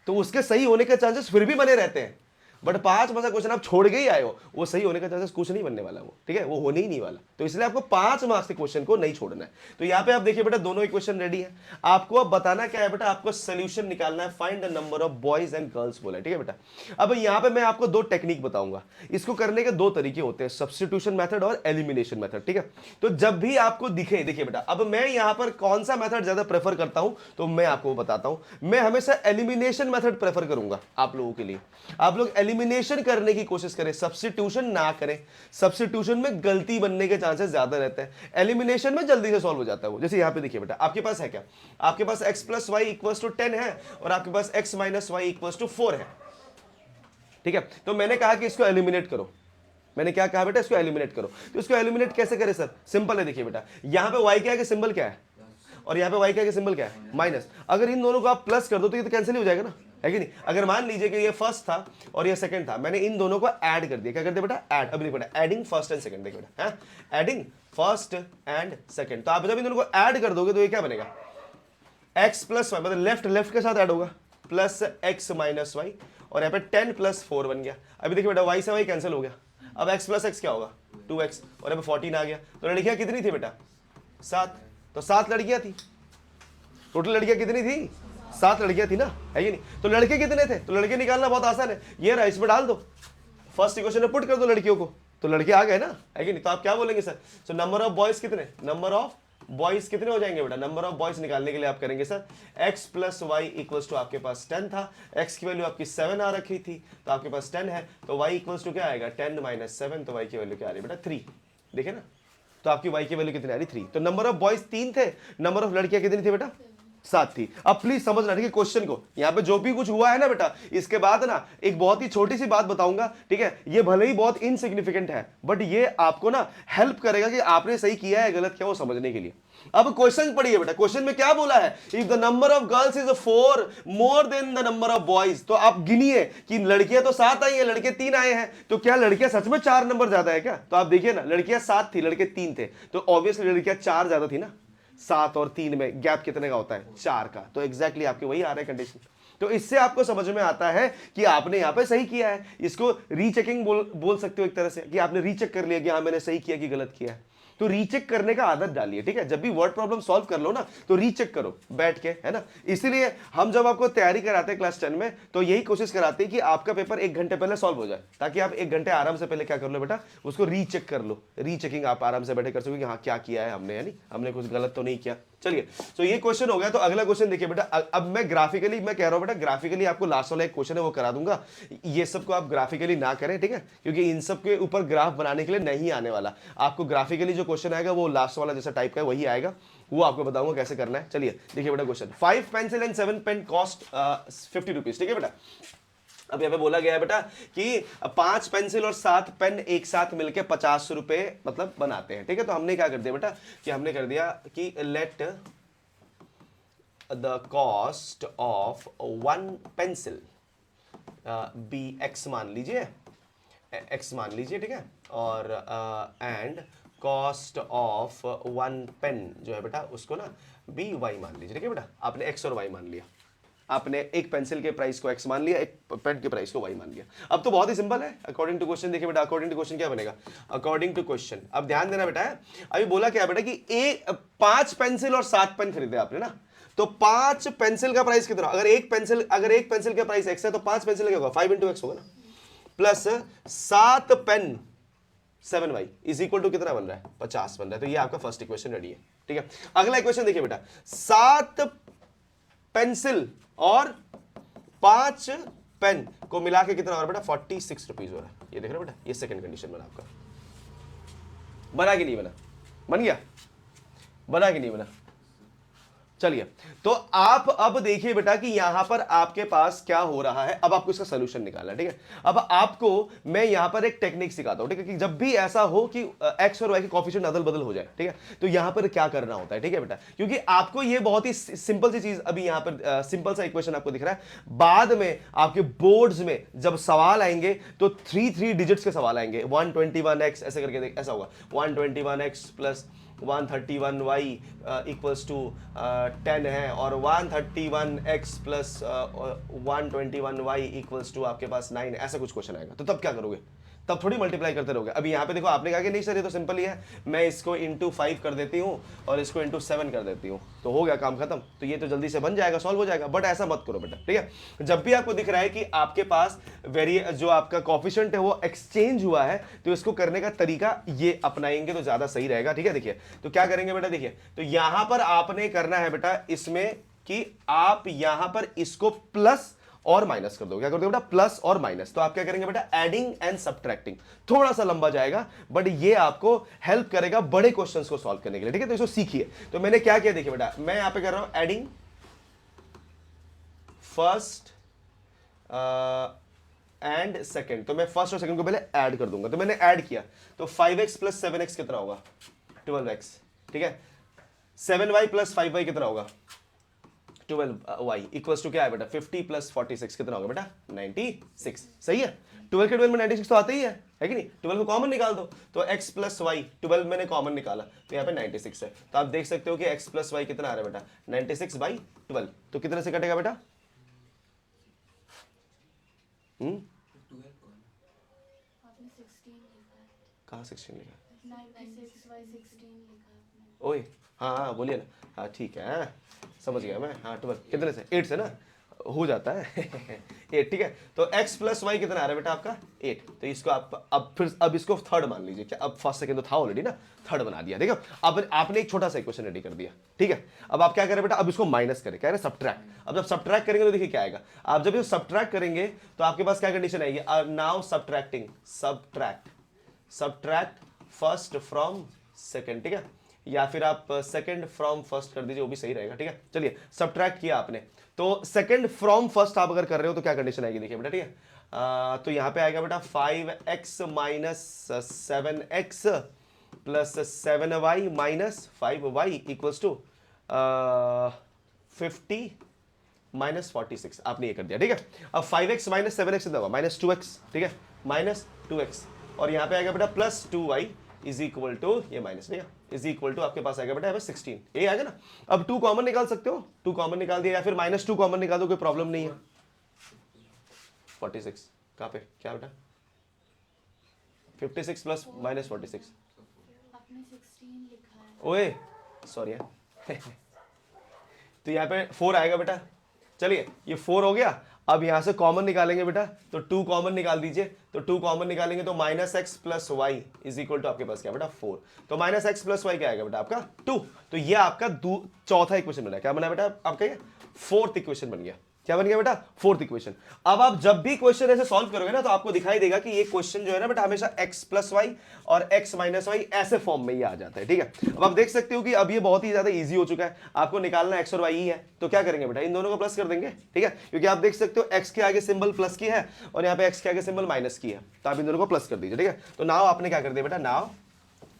Speaker 1: तो उसके सही होने के चांसेस फिर भी बने रहते हैं। बट 5 में से क्वेश्चन आप छोड़ के ही आए हो, वो सही होने का चांसेस कुछ नहीं बनने वाला, वो ठीक है, वो होने ही नहीं वाला। तो इसलिए आपको 5 मार्क्स के क्वेश्चन को नहीं छोड़ना है। तो यहाँ पे आप देखिए बेटा, दोनों इक्वेशन रेडी है। आपको अब बताना क्या है बेटा, आपको सोल्यूशन निकालना है, find the number of boys and girls बोला है, ठीक है बेटा। अब यहाँ पे मैं आपको 2 टेक्निक बताऊंगा। इसको करने के 2 तरीके होते हैं, सब्स्टिट्यूशन मेथड और एलिमिनेशन मेथड, ठीक है। तो जब भी आपको दिखे, देखिए बेटा, अब मैं यहाँ पर कौन सा मेथड ज्यादा प्रेफर करता हूं, तो मैं आपको बताता हूं। मैं हमेशा एलिमिनेशन मेथड प्रेफर करूंगा आप लोगों के लिए। आप लोग एलिमिनेशन करने की कोशिश करें, सब्स्टिट्यूशन ना करें। सब्स्टिट्यूशन में गलती बनने के चांसेस ज्यादा रहते हैं, एलिमिनेशन में जल्दी से सॉल्व हो जाता है वो। जैसे यहां पे देखिए बेटा, आपके पास है क्या, आपके पास x plus Y equals to 10 है और आपके पास x minus Y equals to 4 है, ठीक है। तो मैंने कहा कि इसको एलिमिनेट करो। मैंने क्या कहा बेटा, इसको एलिमिनेट करो। तो इसको एलिमिनेट कैसे करें सर, सिंपल है। देखिए बेटा, यहां पे y क्या है कि सिंबल क्या है, और यहां पे y क्या है कि सिंबल क्या है, माइनस। अगर इन दोनों को आप प्लस कर दो तो ये तो कैंसिल हो जाएगा ना, है कि नहीं। अगर मान लीजिए कि ये फर्स्ट था और ये सेकंड था, मैंने इन दोनों को ऐड कर दिया। क्या कर दिया बेटा, ऐड। अभी देखो बेटा, एडिंग फर्स्ट एंड सेकंड, देखो बेटा, है एडिंग फर्स्ट एंड सेकंड। तो आप जब इन दोनों को ऐड कर दोगे तो ये क्या बनेगा, x प्लस वाई, मतलब लेफ्ट लेफ्ट के साथ ऐड होगा, प्लस x माइनस वाई, और यहाँ पे 10 प्लस 4 बन गया। अभी देखिए बेटा, y से y कैंसिल हो गया। अब x प्लस x क्या होगा, 2x, और यहाँ पे 14 आ गया। तो लड़कियां कितनी थी बेटा, 7। तो 7 लड़कियां थी, टोटल लड़कियां कितनी थी, 7 लड़कियां थी ना, है कि नहीं। तो लड़के कितने थे, तो लड़के निकालना बहुत आसान है, ये रहा, इसमें डाल दो, फर्स्ट इक्वेशन में पुट कर दो लड़कियों को, तो लड़के आ गए ना, है कि नहीं। तो आप क्या बोलेंगे sir, so number of boys कितने, नंबर ऑफ बॉयज कितने हो जाएंगे बेटा, नंबर ऑफ बॉयज निकालने के लिए आप करेंगे sir, x plus Y equals to, आपके पास 10 था, x की वैल्यू आपकी 7 आ रखी थी, तो आपके पास 10 है, तो y इक्वल्स टू क्या आएगा, 10 माइनस 7, तो y की वैल्यू क्या आ रही है बेटा, 3। देखे ना, तो आपकी y की वैल्यू कितनी आ रही, 3। तो नंबर ऑफ बॉयज 3 थे, नंबर ऑफ लड़कियां कितनी थी बेटा, 7 थी। अब प्लीज समझना, ठीक है, क्वेश्चन को। यहाँ पे जो भी कुछ हुआ है ना बेटा, इसके बाद ना एक बहुत ही छोटी सी बात बताऊंगा, ठीक है। ये भले ही बहुत इनसिग्निफिकेंट है, बट ये आपको ना हेल्प करेगा कि आपने सही किया है गलत किया वो समझने के लिए। अब क्वेश्चन पढ़िए बेटा, क्वेश्चन में क्या बोला है, if the number of girls is 4 more then the number of boys. तो आप गिनिए कि लड़कियां तो 7 आई है, लड़के 3 आए हैं, तो क्या लड़कियां सच में 4 नंबर ज्यादा है क्या। तो आप देखिए ना, लड़कियां 7 थी, लड़के 3 थे, तो ऑब्वियसली लड़कियां 4 ज्यादा थी ना। 7 और 3 में गैप कितने का होता है, 4 का। तो एग्जैक्टली आपके वही आ रहा है कंडीशन। तो इससे आपको समझ में आता है कि आपने यहां पे सही किया है। इसको रीचेकिंग बोल सकते हो एक तरह से, कि आपने रीचेक कर लिया कि हाँ मैंने सही किया कि गलत किया है। तो रीचेक करने का आदत डालिए, ठीक है। जब भी वर्ड प्रॉब्लम सॉल्व कर लो ना, तो रीचेक करो बैठ के, है ना। इसीलिए हम जब आपको तैयारी कराते हैं क्लास 10 में, तो यही कोशिश कराते हैं कि आपका पेपर 1 घंटे पहले सॉल्व हो जाए, ताकि आप 1 घंटे आराम से पहले क्या कर लो बेटा, उसको रीचेक कर लो। रीचेकिंग आप आराम से बैठे कर सको कि हाँ क्या किया है हमने, यानी हमने कुछ गलत तो नहीं किया। चलिए, तो ये क्वेश्चन हो गया। तो अगला क्वेश्चन देखिए बेटा, अब मैं ग्राफिकली, मैं कह रहा हूं बेटा, ग्राफिकली आपको लास्ट वाला एक क्वेश्चन है वो करा दूंगा। ये सब को आप ग्राफिकली ना करें, ठीक है, क्योंकि इन सब के ऊपर ग्राफ बनाने के लिए नहीं आने वाला। आपको ग्राफिकली जो क्वेश्चन आएगा वो लास्ट वाला जैसा टाइप का है वही आएगा, वो आपको बताऊंगा कैसे करना है। चलिए देखिए बेटा question, 5 pencil and 7 pen cost 50 rupees, ठीक है बेटा। अब यहाँ पे बोला गया है बेटा कि 5 पेंसिल और 7 पेन एक साथ मिलकर 50 रुपए मतलब बनाते हैं, ठीक है। तो हमने क्या कर दिया बेटा, कि हमने कर दिया कि let the cost of 1 pencil be x मान लीजिए, x मान लीजिए, ठीक है, और and cost of one pen जो है बेटा उसको ना बी वाई मान लीजिए, ठीक है बेटा। आपने एक्स और वाई मान लिया, आपने एक पेंसिल के प्राइस को एक्स मान लिया, एक पेन के प्राइस को वाई मान लिया। अब तो बहुत ही सिंपल है, अकॉर्डिंग टू क्वेश्चन। देखिए बेटा अकॉर्डिंग टू क्वेश्चन क्या बनेगा, अकॉर्डिंग टू क्वेश्चन। अब ध्यान देना बेटा, अभी बोला क्या बेटा कि 5 पेंसिल और 7 पेन खरीदे आपने ना, तो 5 पेंसिल का प्राइस कितना, अगर एक पेंसिल का प्राइस एक्स है तो 5 पेंसिल क्या होगा 5 इंटू एक्स होगा ना, plus 7 pen 7y is equal to कितना बन रहा है 50 बन रहा है। तो ये आपका फर्स्ट इक्वेशन रेडी है, ठीक है। अगला इक्वेशन देखिए बेटा, 7 पेंसिल और 5 पेन को मिला के कितना हो रहा है बेटा 46 रुपीज हो रहा है। ये देख रहे हो बेटा, ये सेकंड कंडीशन बना आपका, बना कि नहीं बना, बन गया, बना कि नहीं बना। चलिए तो आप अब देखिए बेटा कि यहां पर आपके पास क्या हो रहा है, अब आपको इसका सॉल्यूशन निकालना है, ठीक है। अब आपको मैं यहां पर एक टेक्निक सिखाता हूं, ठीक है, कि जब भी ऐसा हो कि एक्स और वाई के कोएफिशिएंट अदल बदल हो जाए, ठीक है, तो यहां पर क्या करना होता है, ठीक है बेटा, क्योंकि आपको ये बहुत ही सिंपल सी चीज अभी यहां पर सिंपल सा इक्वेशन आपको दिख रहा है। बाद में आपके बोर्ड्स में जब सवाल आएंगे तो 3 डिजिट्स के सवाल आएंगे, 121x ऐसे करके ऐसा होगा 121x plus 131y equals to 10 है, और 131x plus 121y equals to आपके पास 9, ऐसा कुछ क्वेश्चन आएगा। तो तब क्या करोगे, तब थोड़ी मल्टीप्लाई करते रहोगे। अभी यहाँ पे देखो आपने कहा कि नहीं सर ये तो सिंपल ही है, मैं इसको इंटू 5 कर देती हूँ और इसको इंटू 7 कर देती हूँ, तो हो गया काम खत्म, तो ये तो जल्दी से बन जाएगा, सॉल्व हो जाएगा। बट ऐसा मत करो बेटा, ठीक है। जब भी आपको दिख रहा है कि आपके पास जो आपका कोएफिशिएंट है वो एक्सचेंज हुआ है, तो इसको करने का तरीका ये अपनाएंगे तो ज्यादा सही रहेगा, ठीक है। देखिए तो क्या करेंगे बेटा, देखिए तो यहां पर आपने करना है बेटा इसमें कि आप यहां पर इसको प्लस और माइनस कर दो। क्या कर दो बेटा, प्लस और माइनस। तो आप क्या करेंगे बेटा, एडिंग एंड सब्ट्रैक्टिंग। थोड़ा सा लंबा जाएगा बट ये आपको हेल्प करेगा बड़े क्वेश्चंस को सॉल्व करने के लिए, ठीक है। तो इसको सीखिए। तो मैंने क्या किया देखिए बेटा, मैं यहां पे कर रहा हूं एडिंग फर्स्ट एंड सेकंड। तो मैं फर्स्ट और सेकंड को पहले ऐड कर दूंगा। तो मैंने ऐड किया, तो 5x प्लस 7x कितना होगा 12x, ठीक है। 7y प्लस 5y कितना होगा 12y इक्वल्स टू क्या है बेटा 50 प्लस 46 कितना होगा बेटा 96। सही है, 12 के 12 में 96 तो आता ही है कि नहीं। 12 को कॉमन निकाल दो, तो x प्लस वाई 12 मैंने कॉमन निकाला तो यहाँ पे 96 है। तो आप देख सकते हो कि x प्लस वाई कितना आ रहा है बेटा 96 बाई 12। तो कितने से कटेगा बेटा, कहाँ 16 लिखा, ओए हाँ हाँ बोलिए ना, हाँ ठीक है समझ गया मैं। हाँ 12 कितने से 8 से ना हो जाता है 8, ठीक है। तो x प्लस वाई कितना आ रहा है बेटा आपका 8। तो इसको आप अब इसको थर्ड मान लीजिए, क्या अब फर्स्ट सेकंड तो था ऑलरेडी ना, थर्ड बना दिया, ठीक है। अब आपने एक छोटा सा इक्वेशन रेडी कर दिया, ठीक है। अब आप क्या करें बेटा, अब इसको माइनस करें, क्या करें सब्ट्रैक्ट। अब जब सब्ट्रैक्ट करेंगे तो देखिए क्या आएगा, आप जब ये सब्ट्रैक्ट करेंगे तो आपके पास क्या कंडीशन आएगी, now subtracting subtract first from second, ठीक है, या फिर आप सेकंड फ्रॉम फर्स्ट कर दीजिए, वो भी सही रहेगा, ठीक है। चलिए सब्ट्रैक्ट किया आपने, तो सेकंड फ्रॉम फर्स्ट आप अगर कर रहे हो तो क्या कंडीशन आएगी देखिए बेटा, ठीक है। तो यहां पे आएगा बेटा 5x minus 7x plus 7y minus 5y equals to 50 minus 46। आपने ये कर दिया, ठीक है। अब 5x माइनस 7x कितना होगा माइनस 2x, ठीक है, माइनस 2x, और यहां पे आएगा बेटा plus 2y is equal to ये माइनस, ठीक है, इज इक्वल टू आपके पास आएगा बेटा 16। ये आएगा ना। अब 2 कॉमन निकाल सकते हो, 2 कॉमन निकाल दिया, या फिर माइनस 2 कॉमन निकाल दो, कोई प्रॉब्लम नहीं है। 46 कहां पे, क्या बेटा 56 प्लस माइनस 46,
Speaker 2: आपने 16 लिखा है।
Speaker 1: ओए सॉरी है तो यहाँ पे 4 आएगा बेटा। चलिए ये 4 हो गया। अब यहां से कॉमन निकालेंगे बेटा, तो 2 कॉमन निकाल दीजिए, तो 2 कॉमन निकालेंगे तो minus X plus Y is equal to आपके पास क्या बेटा 4। तो माइनस एक्स प्लस वाई क्या आएगा बेटा आपका 2। तो ये आपका चौथा इक्वेशन बना। क्या बना बेटा आपका, ये फोर्थ इक्वेशन बन गया। क्या बन गया बेटा फोर्थ इक्वेशन। अब आप जब भी क्वेश्चन ऐसे सॉल्व करोगे ना तो आपको दिखाई देगा कि ये क्वेश्चन जो है ना बेटा हमेशा x प्लस वाई और x माइनस वाई ऐसे फॉर्म में ही आ जाता है, ठीक है। अब आप देख सकते हो कि अब ये बहुत ही ज्यादा इजी हो चुका है, आपको निकालना x और y ही है। तो क्या करेंगे बेटा, इन दोनों को प्लस कर देंगे, ठीक है, क्योंकि आप देख सकते हो x के आगे सिंबल प्लस की है और यहाँ पे x के आगे सिंबल माइनस की है, तो आप इन दोनों को प्लस कर दीजिए, ठीक है। तो नाउ आपने क्या कर दिया बेटा, now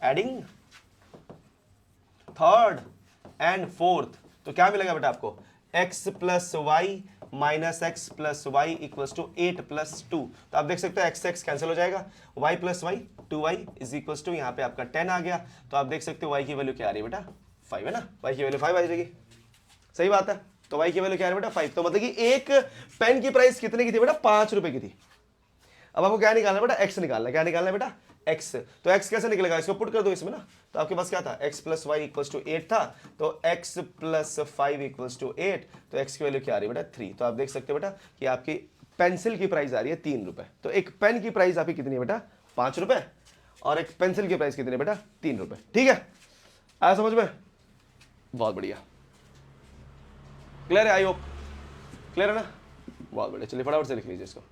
Speaker 1: adding third and fourth, तो क्या मिलेगा बेटा आपको x plus Y minus X plus Y equals to 8 plus 2। तो आप देख सकते हो एक्स एक्स कैंसिल हो जाएगा, y plus Y 2y is equals to यहाँ पे आपका 10 आ गया। तो आप देख सकते हो y की वैल्यू क्या आ रही है बेटा 5 है ना, y की वैल्यू 5 आ जाएगी, सही बात है। तो y की वैल्यू क्या है बेटा 5। तो मतलब कि एक पेन की प्राइस कितने की थी बेटा 5 रुपए की थी। अब आपको क्या निकालना है बेटा x निकालना है, क्या निकालना है बेटा x। तो x कैसे निकलेगा, इसको पुट कर दो इसमें ना। तो आपके पास क्या था x plus Y equals to 8 था, तो x प्लस 5 इक्वल्स टू 8, तो x की वैल्यू क्या आ रही है बेटा 3। तो आप देख सकते हो बेटा कि आपकी पेंसिल की प्राइस आ रही है 3 रुपए। तो एक पेन की प्राइस आपकी कितनी है बेटा 5 रुपए, और एक पेंसिल की प्राइस कितनी है बेटा 3 रुपए। ठीक है, आया समझ में, बहुत बढ़िया, क्लियर है, आई होप क्लियर है ना, बहुत बढ़िया। चलिए फटाफट से लिख लीजिए इसको।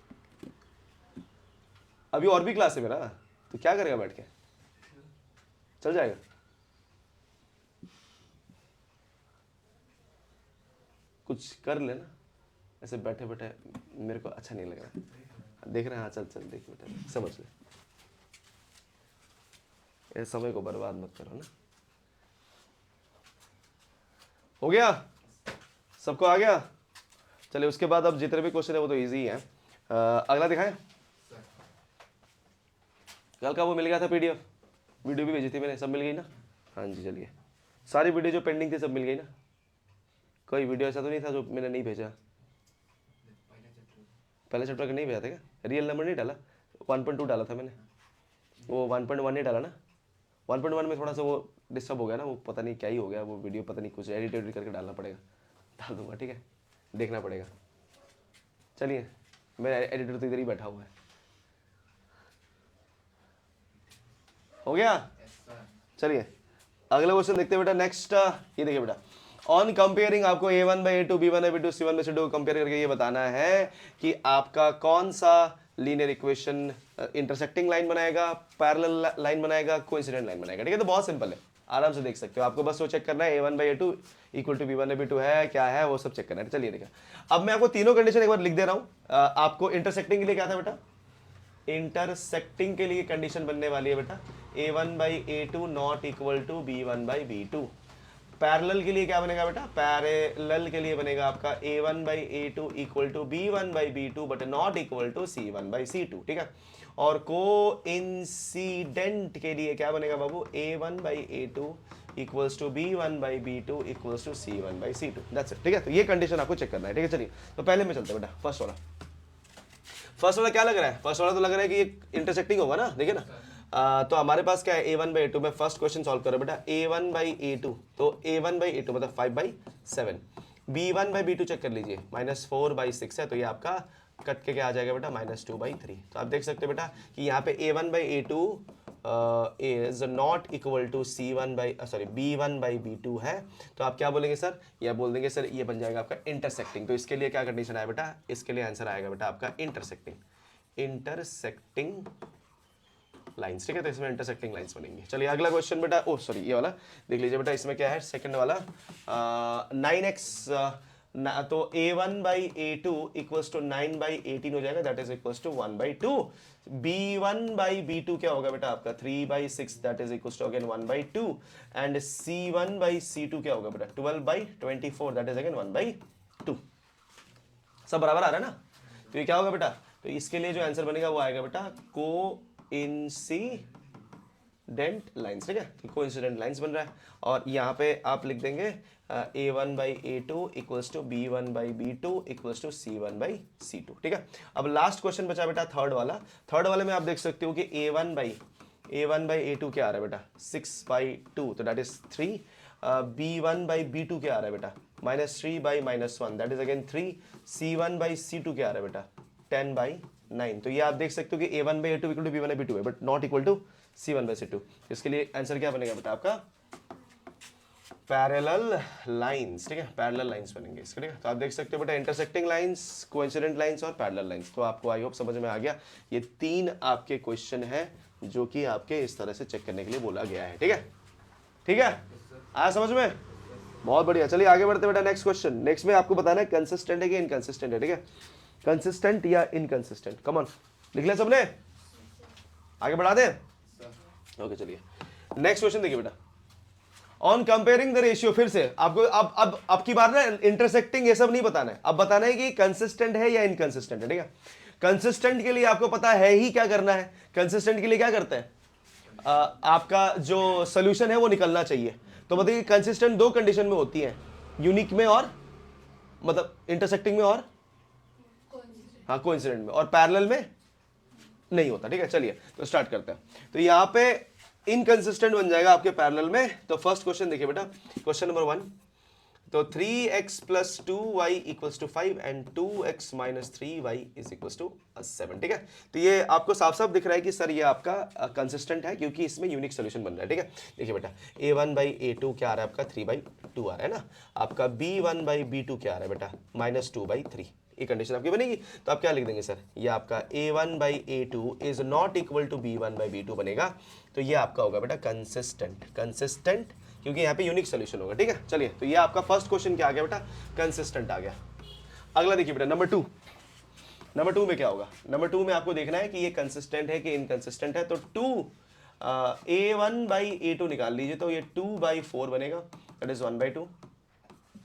Speaker 1: अभी और भी क्लास है मेरा, तो क्या करेगा बैठ के, चल जाएगा। कुछ कर लेना, ऐसे बैठे बैठे मेरे को अच्छा नहीं लग रहा। देख रहे हैं, हाँ चल चल देख बेटा, समझ ले, इस समय को बर्बाद मत करो ना। हो गया, सबको आ गया। चलिए उसके बाद अब जितने भी क्वेश्चन है वो तो इजी है। अगला दिखाएं, कल का वो मिल गया था पीडीएफ, वीडियो भी भेजी थी मैंने, सब मिल गई ना। हाँ जी चलिए, सारी वीडियो जो पेंडिंग थी सब मिल गई ना। कोई वीडियो ऐसा तो नहीं था जो मैंने नहीं भेजा, पहले चैप्टर का नहीं भेजा था क्या, रियल नंबर नहीं डाला, 1.2 डाला था मैंने, वो 1.1 नहीं डाला ना। 1.1 में थोड़ा सा वो डिस्टर्ब हो गया ना, वो पता नहीं क्या ही हो गया, वो वीडियो पता नहीं कुछ एडिट करके डालना पड़ेगा, डाल दूंगा ठीक है, देखना पड़ेगा। चलिए मेरा एडिटर तो इधर ही बैठा हुआ है। हो गया, चलिए अगला क्वेश्चन देखते हैं बेटा। नेक्स्ट ये देखिए बेटा, ऑन कंपेयरिंग आपको a1 by a2 b1 by b2 c1 by c2 compare करके ये बताना है कि आपका कौन सा लीनियर इक्वेशन इंटरसेक्टिंग लाइन बनाएगा, पैरेलल लाइन बनाएगा, कोइंसिडेंट लाइन बनाएगा। ठीक है, तो बहुत सिंपल है, आराम से देख सकते हो। आपको बस वो चेक करना है a1 by a2 equal to b1 by b2 है क्या है, वो सब चेक करना है। चलिए देखिए, अब मैं आपको तीनों कंडीशन एक बार लिख दे रहा हूँ। आपको इंटरसेक्टिंग के लिए क्या था बेटा, इंटरसेक्टिंग के लिए कंडीशन बनने वाली है बेटा a1 by a2 not equal to b1 by b2। Parallel के लिए क्या बनेगा बेटा, पैरेलल के लिए बनेगा आपका a1 by a2 equal to b1 by b2 but not equal to c1 by c2। ठीक है, और को इंसिडेंट के लिए क्या बनेगा बाबू, a1 by a2 equals to b1 by b2 equals to c1 by c2। That's it. ठीक है, तो ये कंडीशन आपको चेक करना है। ठीक है, चलिए तो पहले में चलते हैं बेटा, फर्स्ट वाला क्या लग रहा है, फर्स्ट वाला तो लग रहा है कि ये इंटरसेक्टिंग होगा ना, देखिए ना। तो हमारे पास क्या है a1 बाई a2 में फर्स्ट क्वेश्चन सॉल्व करो बेटा, a1 बाई a2, तो a1 बाई a2 मतलब 5 by 7, b1 by b2 check कर लीजिए, -4 बाई 6 है, तो ये आपका कट के क्या आ जाएगा बेटा -2 बाई 3। तो आप देख सकते हो बेटा कि यहाँ पे a1 by a2 is not equal to c1 by sorry b1 by b2 है। तो आप क्या बोलेंगे सर, या बोल देंगे सर ये बन जाएगा आपका इंटरसेक्टिंग। तो इसके लिए क्या कंडीशन आया बेटा, इसके लिए आंसर आएगा बेटा आपका इंटरसेक्टिंग लाइंस। ठीक है, तो इसमें इंटरसेक्टिंग लाइंस बनेंगी। चलिए अगला क्वेश्चन बेटा, ओ सॉरी ये वाला देख लीजिए बेटा, इसमें क्या है सेकंड वाला 9x तो a1 by a2 equals to 9 by 18 हो जाएगा, that is equals to 1 by 2। b1 by b2 क्या होगा बेटा आपका 3 by 6, that is equals to again 1 by 2, and c1 by c2 क्या होगा बेटा 12 by 24, that is again 1 by 2। सब बराबर आ रहा है ना। तो ये क्या होगा बेटा, तो इसके लिए जो आंसर बनेगा वो आएगा बेटा कोइंसिडेंट लाइंस। ठीक है, तो कोइंसिडेंट लाइंस बन रहा है, और यहाँ पे आप लिख देंगे a1 by a2 equals to b1 by b2 equals to c1 by c2। ठीक है, अब लास्ट क्वेश्चन बचा बेटा थर्ड वाला। थर्ड वाले में आप देख सकते हो कि a1 बाई a2 क्या आ रहा है बेटा 6 बाई 2, तो that is 3। b1 by b2 क्या आ रहा है बेटा -3 by -1, that is again 3। c1 by c2 क्या आ रहा है बेटा 10 बाई 9। तो ये आप देख सकते हो कि a1 by a2 equal to b1 by b2 है, but not equal to c1 by c2। इसके लिए आंसर क्या बनेगा बेटा आपका पैरेलल लाइंस। ठीक है, पैरेलल लाइंस बनेंगे इसके। ठीक है, तो आप देख सकते हो बेटा इंटरसेक्टिंग लाइंस, कोइंसिडेंट लाइंस और पैरेलल लाइंस। तो आपको आई होप समझ में आ गया, ये तीन आपके क्वेश्चन है जो कि आपके इस तरह से चेक करने के लिए बोला गया है। ठीक है, ठीक है, आया समझ में, बहुत बढ़िया। चलिए आगे बढ़ते बेटा, नेक्स्ट क्वेश्चन। नेक्स्ट में आपको बताना है कंसिस्टेंट है कि इनकंसिस्टेंट है। ठीक है, कंसिस्टेंट या इनकंसिस्टेंट, कम ऑन लिख लिया सबने, आगे बढ़ा दें। ओके चलिए नेक्स्ट क्वेश्चन देखिए बेटा, ऑन कंपेयरिंग द रेशियो, फिर से आपको अब की बार ना इंटरसेक्टिंग ये सब नहीं बताना है, अब बताना है कि कंसिस्टेंट है या इनकंसिस्टेंट है, ठीक है। कंसिस्टेंट के लिए आपको पता है ही क्या करना है, कंसिस्टेंट के लिए क्या करते हैं, आपका जो सोल्यूशन है वो निकलना चाहिए। तो बताइए कंसिस्टेंट दो कंडीशन में होती है, यूनिक में और मतलब इंटरसेक्टिंग में और हाँ कोइंसिडेंट में, और पैरेलल में नहीं होता, ठीक है। चलिए तो स्टार्ट करते हैं। तो यहाँ पे इनकंसिस्टेंट बन जाएगा आपके पैरेलल में। तो फर्स्ट क्वेश्चन देखिए बेटा, क्वेश्चन नंबर 1। तो 3x plus 2y equals to 5 and 2x minus 3y is equals to 7, ठीक है। तो ये आपको साफ साफ दिख रहा है कि सर ये आपका कंसिस्टेंट है क्योंकि इसमें यूनिक सोल्यूशन बन रहा है, ठीक है। देखिए बेटा a1/a2 क्या आ रहा है आपका 3/2 आ रहा है ना, आपका b1/b2 क्या आ रहा है बेटा -2/3, ये कंडीशन आपकी बनेगी। तो आप क्या लिख देंगे सर, ये आपका a1/a2 is not equal to b1/b2 बनेगा। तो ये आपका होगा बेटा कंसिस्टेंट क्योंकि यहाँ पे यूनिक सोल्यूशन होगा, ठीक है। चलिए तो ये आपका फर्स्ट क्वेश्चन क्या आ गया बेटा, कंसिस्टेंट आ गया। अगला देखिए बेटा नंबर 2 में क्या होगा, नंबर 2 में आपको देखना है कि ये कंसिस्टेंट है कि इनकंसिस्टेंट है। तो a1/a2 निकाल लीजिए, तो ये 2/4 बनेगा, दैट इज 1/2।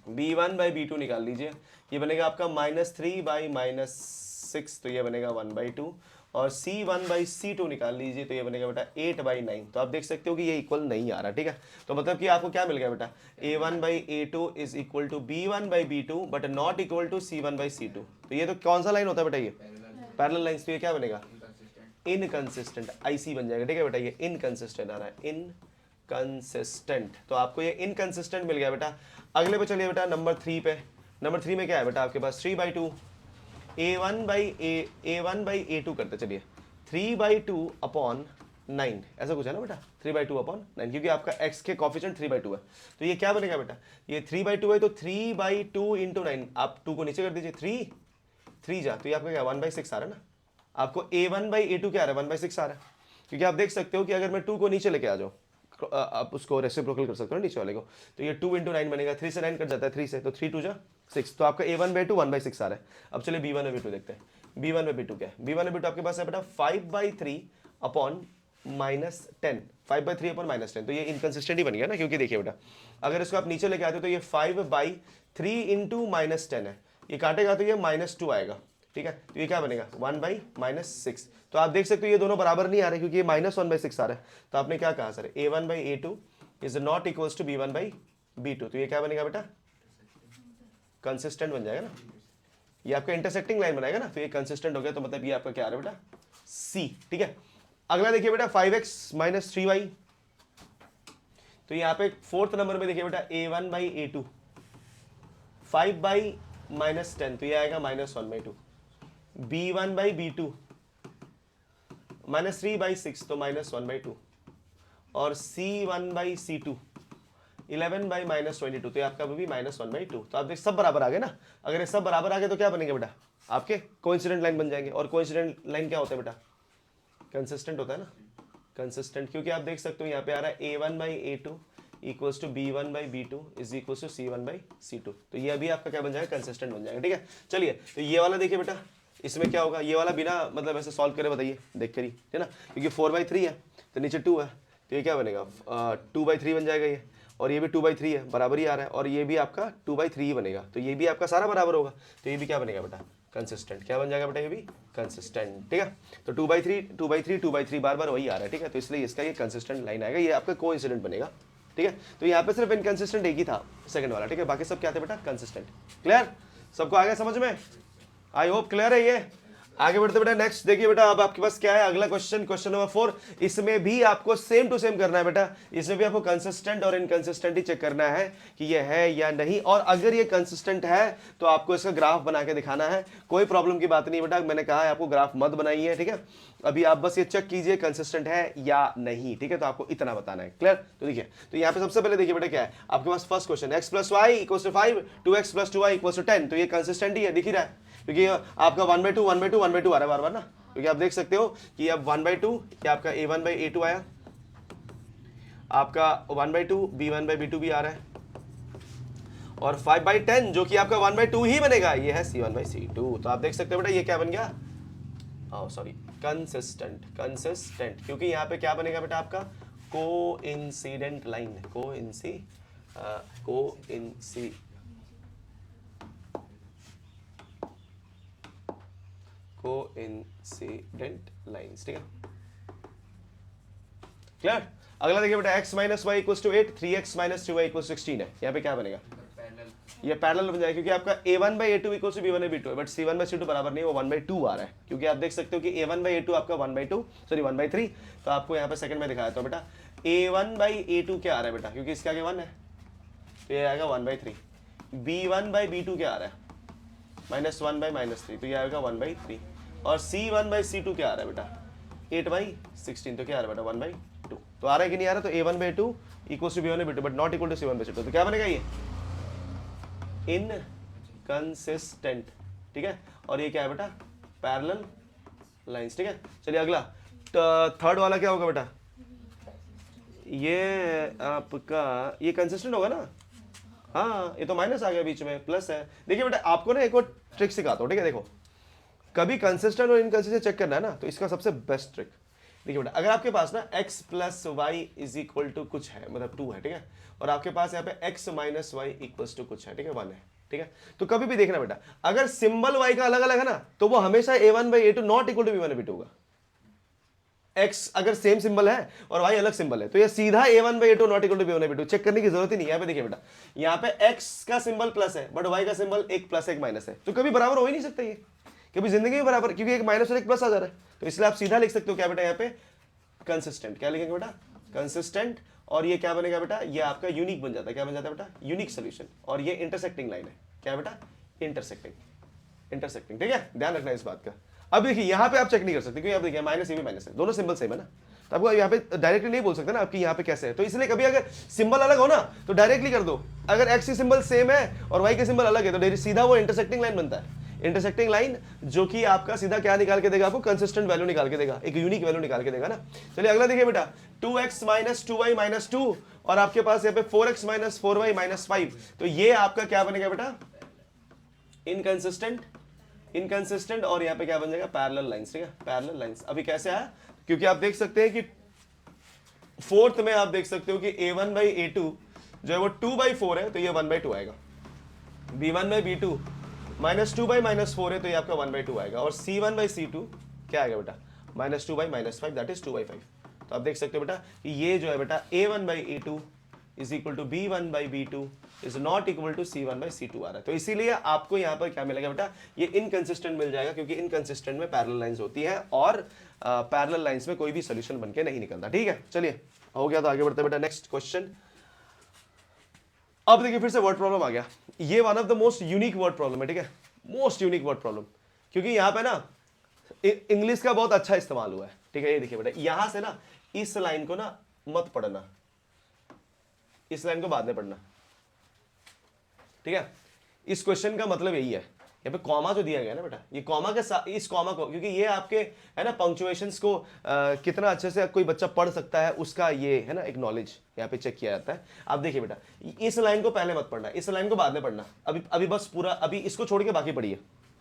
Speaker 1: b1/b2 निकाल लीजिए, ये बनेगा आपका -3/-6, तो ये बनेगा 1/2। और c1/c2 निकाल लीजिए, तो ये बनेगा बेटा 8/9। तो आप देख सकते हो कि ये इक्वल नहीं आ रहा, ठीक है। तो मतलब कि आपको क्या मिल गया बेटा, a1/a2 is equal to b1/b2 but not equal to c1/c2। तो ये तो कौन सा लाइन होता है बेटा, ये पैरेलल लाइंस। तो ये क्या बनेगा, इनकंसिस्टेंट, IC बन जाएगा, ठीक है बेटा। ये इनकंसिस्टेंट आ रहा है, इनकंसिस्टेंट। तो आपको ये इनकंसिस्टेंट मिल गया बेटा। अगले पे चलिए बेटा नंबर 3 पे। नंबर 3 में क्या है बेटा आपके पास 3/2, a1/a2 करते चलिए 3/2 अपॉन 9, ऐसा कुछ है ना बेटा, 3/2 अपॉन 9, क्योंकि आपका x के कॉफिशिएंट 3/2 है। तो ये क्या बनेगा बेटा, ये 3/2 है तो 3/2 इंटू 9, आप 2 को नीचे कर दीजिए, 3 जा, तो ये आपका क्या 1/6 आ रहा है ना। आपको a1/a2 क्या आ रहा है, 1/6 आ रहा है, क्योंकि आप देख सकते हो कि अगर मैं 2 को नीचे लेके आ जाऊँ, आप उसको रेसिप्रोकल कर सकते हो नीचे वाले को, तो ये 2 इंटू 9 बनेगा, 3 से 9 कट जाता है, 3 से, तो 3 2 जा 6। तो आपका a1/2 1/6 आ रहा है। अब चलिए b1/b2 देखते हैं, b1/b2 क्या है, b1/b2 आपके पास है बेटा 5/3 अपॉन -10, 5/3 अपॉन -10। तो ये इनकंसिस्टेंट ही बन गया ना, क्योंकि देखिए बेटा अगर इसको आप नीचे लेके आते हो तो ये 5/3 इंटू -10 है, ये काटेगा तो ये -2 आएगा, ठीक है। तो ये क्या बनेगा 1/-6। तो आप देख सकते हो ये दोनों बराबर नहीं आ रहे क्योंकि ये -1/6 आ रहा है। तो आपने क्या कहा sir, a1/a2 is not equals to b1/b2। तो ये क्या बनेगा बेटा, कंसिस्टेंट बन जाएगा ना, ये आपका इंटरसेक्टिंग लाइन बनाएगा ना, तो ये कंसिस्टेंट हो गया। तो मतलब ये आपका क्या आ रहा है बेटा, C, ठीक है। अगला देखिए बेटा 5x माइनस 3y। तो यहाँ पे 4th नंबर में देखिए बेटा a1/a2 5/-10, तो ये आएगा -1/2। b1/b2 -3/6, तो -1/2। और c1/c2 11/-22, तो ये आपका भी -1/2। तो आप देख सब बराबर आ गए ना। अगर ये सब बराबर आ गए तो क्या बनेंगे बेटा, आपके कोइंसिडेंट लाइन बन जाएंगे। और कोइंसिडेंट लाइन क्या होता है बेटा, कंसिस्टेंट होता है ना, कंसिस्टेंट, क्योंकि आप देख सकते हो यहाँ पे आ रहा है a1/a2 equals to b1/b2 is equals to c1/c2। तो ये अभी आपका क्या बन जाएगा, कंसिस्टेंट बन जाएगा, ठीक है। चलिए तो ये वाला देखिए बेटा, इसमें क्या होगा, ये वाला बिना मतलब ऐसे सॉल्व करे बताइए, देख कर ही, है ना, क्योंकि 4/3 है तो नीचे 2 है, तो ये क्या बनेगा 2/3 बन जाएगा ये, और ये भी 2/3 है, बराबर ही आ रहा है, और ये भी आपका 2/3 ही बनेगा। तो ये भी आपका सारा बराबर होगा, तो ये भी क्या बनेगा बेटा, कंसिस्टेंट। क्या बन जाएगा बेटा, ये भी कंसिस्टेंट, ठीक है। तो 2/3 बार बार वही आ रहा है, ठीक है। तो इसलिए इसका ये कंसिस्टेंट लाइन आएगा, ये आपका कोइंसिडेंट बनेगा, ठीक है। तो यहाँ पे सिर्फ इनकंसिस्टेंट एक ही था, सेकंड वाला, ठीक है। बाकी सब क्या थे बेटा, कंसिस्टेंट। क्लियर, सबको आ गया समझ में, आई होप क्लियर है ये। आगे बढ़ते बेटा नेक्स्ट देखिए बेटा, अब आपके पास क्या है अगला क्वेश्चन, क्वेश्चन नंबर 4। इसमें भी आपको सेम टू सेम करना है बेटा, इसमें भी आपको कंसिस्टेंट और इनकंसिस्टेंट ही चेक करना है कि ये है या नहीं, और अगर ये कंसिस्टेंट है तो आपको इसका ग्राफ बना के दिखाना है। कोई प्रॉब्लम की बात नहीं बेटा, मैंने कहा है आपको ग्राफ मत बनाइए, ठीक है। अभी आप बस ये चेक कीजिए कंसिस्टेंट है या नहीं, ठीक है। तो आपको इतना बताना है, क्लियर। तो देखिए, तो यहाँ पे सबसे पहले देखिए बेटा क्या है आपके पास first question, x + y = 5, 2x + 2y = 10। तो ये कंसिस्टेंट ही है, दिख ही रहा है, क्योंकि आपका 1/2 1/2 1/2 आ रहा है बार बार ना, क्योंकि आप देख सकते हो कि अब 1/2 ये आपका a1/a2 आया, आपका 1/2 b1/b2 भी आ रहा है, और 5/10 जो कि आपका 1/2 ही बनेगा, ये है c1/c2। तो आप देख सकते हो बेटा ये क्या बन गया, कंसिस्टेंट, क्योंकि यहाँ पे क्या बनेगा बेटा आपका कोइंसिडेंट लाइन, कोइंसिडेंट लाइन्स, ठीक है, क्लियर। अगला देखिए बेटा x minus Y equal to 8, 3x minus 2y equal 16 है, यहाँ पे क्या बनेगा, ये पैरेलल बन जाएगा क्योंकि आपका a1 by a2 equal to b1 by b2 है, बट c1 बाई c2 बराबर नहीं है, वो 1/2 आ रहा है, क्योंकि आप देख सकते हो कि a1 बाई a2 आपका 1/2 सॉरी 1/3, तो आपको यहाँ पे सेकंड में दिखाया था बेटा a1 बाई a2 क्या आ रहा है बेटा, क्योंकि इसके आगे 1 है तो ये आएगा 1/3, b1 बाई b2 क्या आ रहा है -1 बाई -3, तो ये आएगा 1/3, और c1 बाई c2 क्या आ रहा है बेटा 8/16, तो क्या आ रहा है बेटा 1/2, तो आ रहा है कि नहीं आ रहा, तो a1 by 2 equal to b1 by b2 but not equal to c1 by c2, तो क्या बनेगा ये इनकंसिस्टेंट, ठीक है, और ये क्या है बेटा पैरेलल लाइंस, ठीक है। चलिए अगला थर्ड वाला क्या होगा बेटा, ये आपका ये कंसिस्टेंट होगा ना, हाँ ये तो माइनस आ गया बीच में, प्लस है। देखिए बेटा आपको ना एक और ट्रिक सिखाता हूँ, ठीक है, देखो कभी कंसिस्टेंट और इनकंसिस्टेंट चेक करना है ना, तो इसका सबसे बेस्ट ट्रिक देखिए बेटा, अगर आपके पास ना x plus Y is equal to कुछ है, मतलब 2 है, ठीक है, और आपके पास यहाँ पे x minus Y equals to कुछ है, ठीक है 1 है, ठीक है, तो कभी भी देखना बेटा अगर सिंबल y का अलग अलग है ना, तो वो हमेशा a1 by a2 not equal to b1 by b2 होगा। x अगर सेम सिंबल है और y अलग सिंबल है, तो ये सीधा a1 by a2 not equal to b1 by b2, check करने की जरूरत ही नहीं। यहाँ पे देखिए बेटा, यहाँ पे x का सिंबल प्लस है बट y का सिंबल एक प्लस एक माइनस है, तो कभी बराबर हो ही नहीं सकता ये, कभी जिंदगी में बराबर, क्योंकि एक माइनस और एक प्लस आ जा रहा है, तो इसलिए आप सीधा लिख सकते हो क्या बेटा यहाँ पे कंसिस्टेंट, क्या लिखेंगे बेटा कंसिस्टेंट, और ये क्या बनेगा बेटा, ये आपका यूनिक बन जाता है, क्या बन जाता है बेटा यूनिक सोल्यूशन, और ये इंटरसेक्टिंग लाइन है, क्या बेटा इंटरसेक्टिंग, ठीक है, ध्यान रखना इस बात का। अब देखिए यहाँ पे आप चेक नहीं कर सकते, क्योंकि आप देखिए माइनस ये भी माइनस है, दोनों सिंबल सेम है ना, तो आपको यहाँ पे डायरेक्टली नहीं बोल सकते ना आपकी यहाँ पे कैसे है, तो इसलिए कभी अगर सिंबल अलग हो ना तो डायरेक्टली कर दो, अगर एक्स की सिंबल सेम है और वाई के सिंबल अलग है तो सीधा वो इंटरसेक्टिंग लाइन बनता है, इंटरसेक्टिंग लाइन जो कि आपका सीधा क्या निकाल के देगा, आपको कंसिस्टेंट वैल्यू निकाल के देगा, एक यूनिक वैल्यू निकाल के देगा ना। चलिए अगला देखिए बेटा 2x माइनस 2y माइनस 2, और आपके पास यहाँ पे 4x माइनस 4y माइनस 5, तो ये आपका क्या बनेगा बेटा इनकंसिस्टेंट, और यहाँ पे क्या बन जाएगा पैरेलल लाइंस, ठीक है पैरेलल लाइंस। अभी कैसे आया, क्योंकि आप देख सकते हैं कि फोर्थ में आप देख सकते हो कि a1 बाई a2 जो है वो 2/4 है, तो ये 1/2 आएगा, b1 बाई b2 -2 बाई -4 है, तो ये आपका 1/2 आएगा, और c1 बाई c2 क्या आएगा बेटा -2 बाई -5 दैट इज 2/5, तो आप देख सकते हो बेटा कि ये जो है बेटा a1 by a2 is equal to b1 by b2 is not equal to c1 by c2 आ रहा है, तो इसीलिए आपको यहाँ पर क्या मिलेगा बेटा, ये इनकंसिस्टेंट मिल जाएगा, क्योंकि इनकंसिस्टेंट में पैरेलल लाइंस होती है और पैरेलल लाइंस में कोई भी सोल्यूशन बनके नहीं निकलता, ठीक है। चलिए हो गया, तो आगे बढ़ते बेटा नेक्स्ट क्वेश्चन। अब देखिए फिर से वर्ड प्रॉब्लम आ गया, ये one of the most unique word problem है, ठीक है मोस्ट यूनिक वर्ड प्रॉब्लम, क्योंकि यहाँ पे ना इंग्लिश का बहुत अच्छा इस्तेमाल हुआ है, ठीक है। ये देखिए बेटा यहां से ना इस लाइन को ना मत पढ़ना, इस लाइन को बाद में पढ़ना, ठीक है। इस क्वेश्चन का मतलब यही है, यहाँ पे कॉमा जो दिया गया ना बेटा, ये कॉमा के साथ इस कॉमा को, क्योंकि ये आपके है ना पंक्चुएशंस को कितना अच्छे से कोई बच्चा पढ़ सकता है उसका ये है ना एक नॉलेज यहाँ पे चेक किया जाता है। आप देखिए बेटा इस लाइन को पहले मत पढ़ना, इस लाइन को बाद में पढ़ना, अभी बस पूरा अभी इसको छोड़ के बाकी पढ़िए।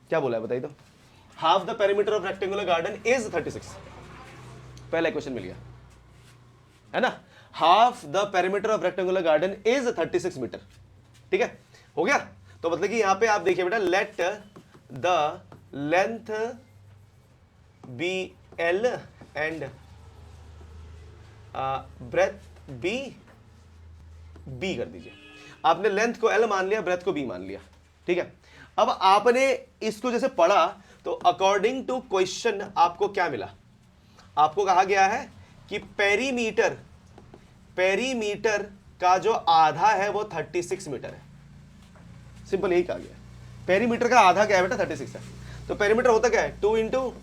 Speaker 1: क्या बोला है बताइए तो, half the perimeter of rectangular garden is 36, पहला क्वेश्चन मिल गया है ना, half the perimeter of rectangular garden is 36 metre, ठीक है हो गया। तो मतलब कि यहां पे आप देखिए बेटा let the length B L and breadth B कर दीजिए। आपने लेंथ को एल मान लिया, ब्रेथ को बी मान लिया, ठीक है। अब आपने इसको जैसे पढ़ा तो अकॉर्डिंग टू क्वेश्चन आपको क्या मिला, आपको कहा गया है कि पेरीमीटर का जो आधा है वो 36 मीटर है, सिंपल यही कहा गया। पेरीमीटर का आधा क्या है बेटा 36 है, तो पेरीमीटर होता क्या है 2 into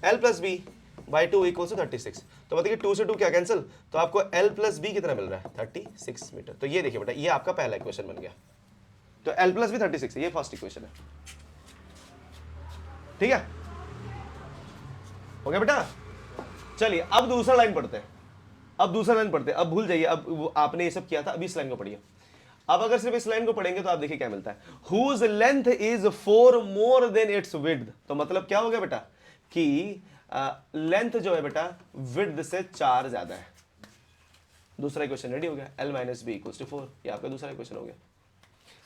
Speaker 1: L plus B by 2 equal to 36, तो बताइए 2 से 2 क्या कैंसिल, तो आपको एल प्लस बी कितना मिल रहा है 36 मीटर। तो ये देखिए बेटा ये आपका पहला इक्वेशन बन गया, तो एल प्लस बी 36 है, ये फर्स्ट इक्वेशन है, ठीक है हो गया बेटा। चलिए अब दूसरा लाइन पढ़ते हैं, अब भूल जाइए, अब आपने ये सब किया था, अभी इस लाइन को पढ़िए। अब अगर सिर्फ इस लाइन को पढ़ेंगे तो आप देखिए क्या मिलता है, whose length is 4 more than its width, तो मतलब क्या हो गया बेटा कि लेंथ जो है बेटा विड्थ से 4 ज्यादा है, दूसरा इक्वेशन रेडी हो गया, l minus B equals to 4, ये आपका दूसरा इक्वेशन हो गया।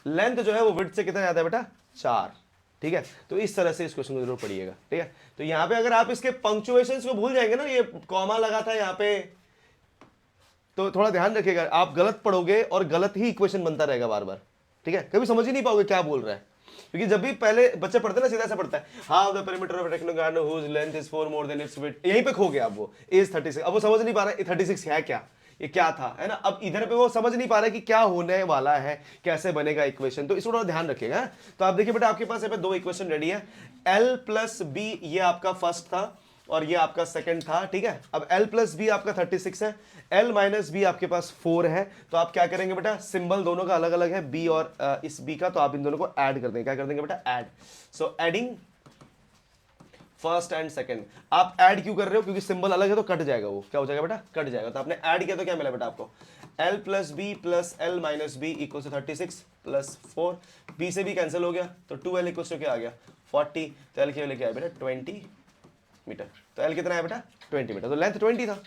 Speaker 1: लेंथ जो है वो विड्थ से कितना ज्यादा है बेटा, 4, ठीक है। तो इस तरह से इस क्वेश्चन को जरूर पढ़िएगा, ठीक है। तो यहाँ पे अगर आप इसके पंक्चुएशंस को भूल जाएंगे ना, ये कॉमा लगा था यहाँ पे, तो थोड़ा ध्यान रखिएगा, आप गलत पढ़ोगे और गलत ही इक्वेशन बनता रहेगा बार बार, ठीक है। कभी समझ ही नहीं पाओगे क्या बोल रहा है, क्योंकि जब भी पहले बच्चे पढ़ते ना सीधा सा पढ़ता है, half the perimeter of rectangle whose length is 4 more than its width, यहीं पे खो गया। अब वो इज 36, अब वो समझ नहीं पा रहा है 36 है क्या, ये क्या था, है ना। अब इधर पे वो समझ नहीं पा रहा है कि क्या होने वाला है, कैसे बनेगा इक्वेशन, तो इसको थोड़ा ध्यान रखिएगा। तो आप देखिए बेटा, आपके पास यहाँ पे दो इक्वेशन रेडी है, l प्लस बी ये आपका फर्स्ट था और ये आपका सेकंड था, ठीक है। अब l प्लस बी आपका 36 है, l माइनस बी आपके पास 4 है, तो आप क्या करेंगे बेटा, सिंबल दोनों का अलग अलग है, b और इस b का, तो आप इन दोनों को ऐड कर देंगे, क्या कर देंगे बेटा, add. So adding first and second. आप ऐड क्यों कर रहे हो, क्योंकि सिंबल अलग है तो कट जाएगा, वो क्या हो जाएगा बेटा, कट जाएगा। तो आपने ऐड किया तो क्या मिला बेटा आपको, l plus B plus l minus B equal to 36 plus 4, b से भी कैंसिल हो गया, तो 2l इक्वल टू क्या आ गया 40, तो l क्या लेके आया बेटा 20 मीटर। तो l कितना है बेटा 20 मीटर, तो लेंथ 20 था,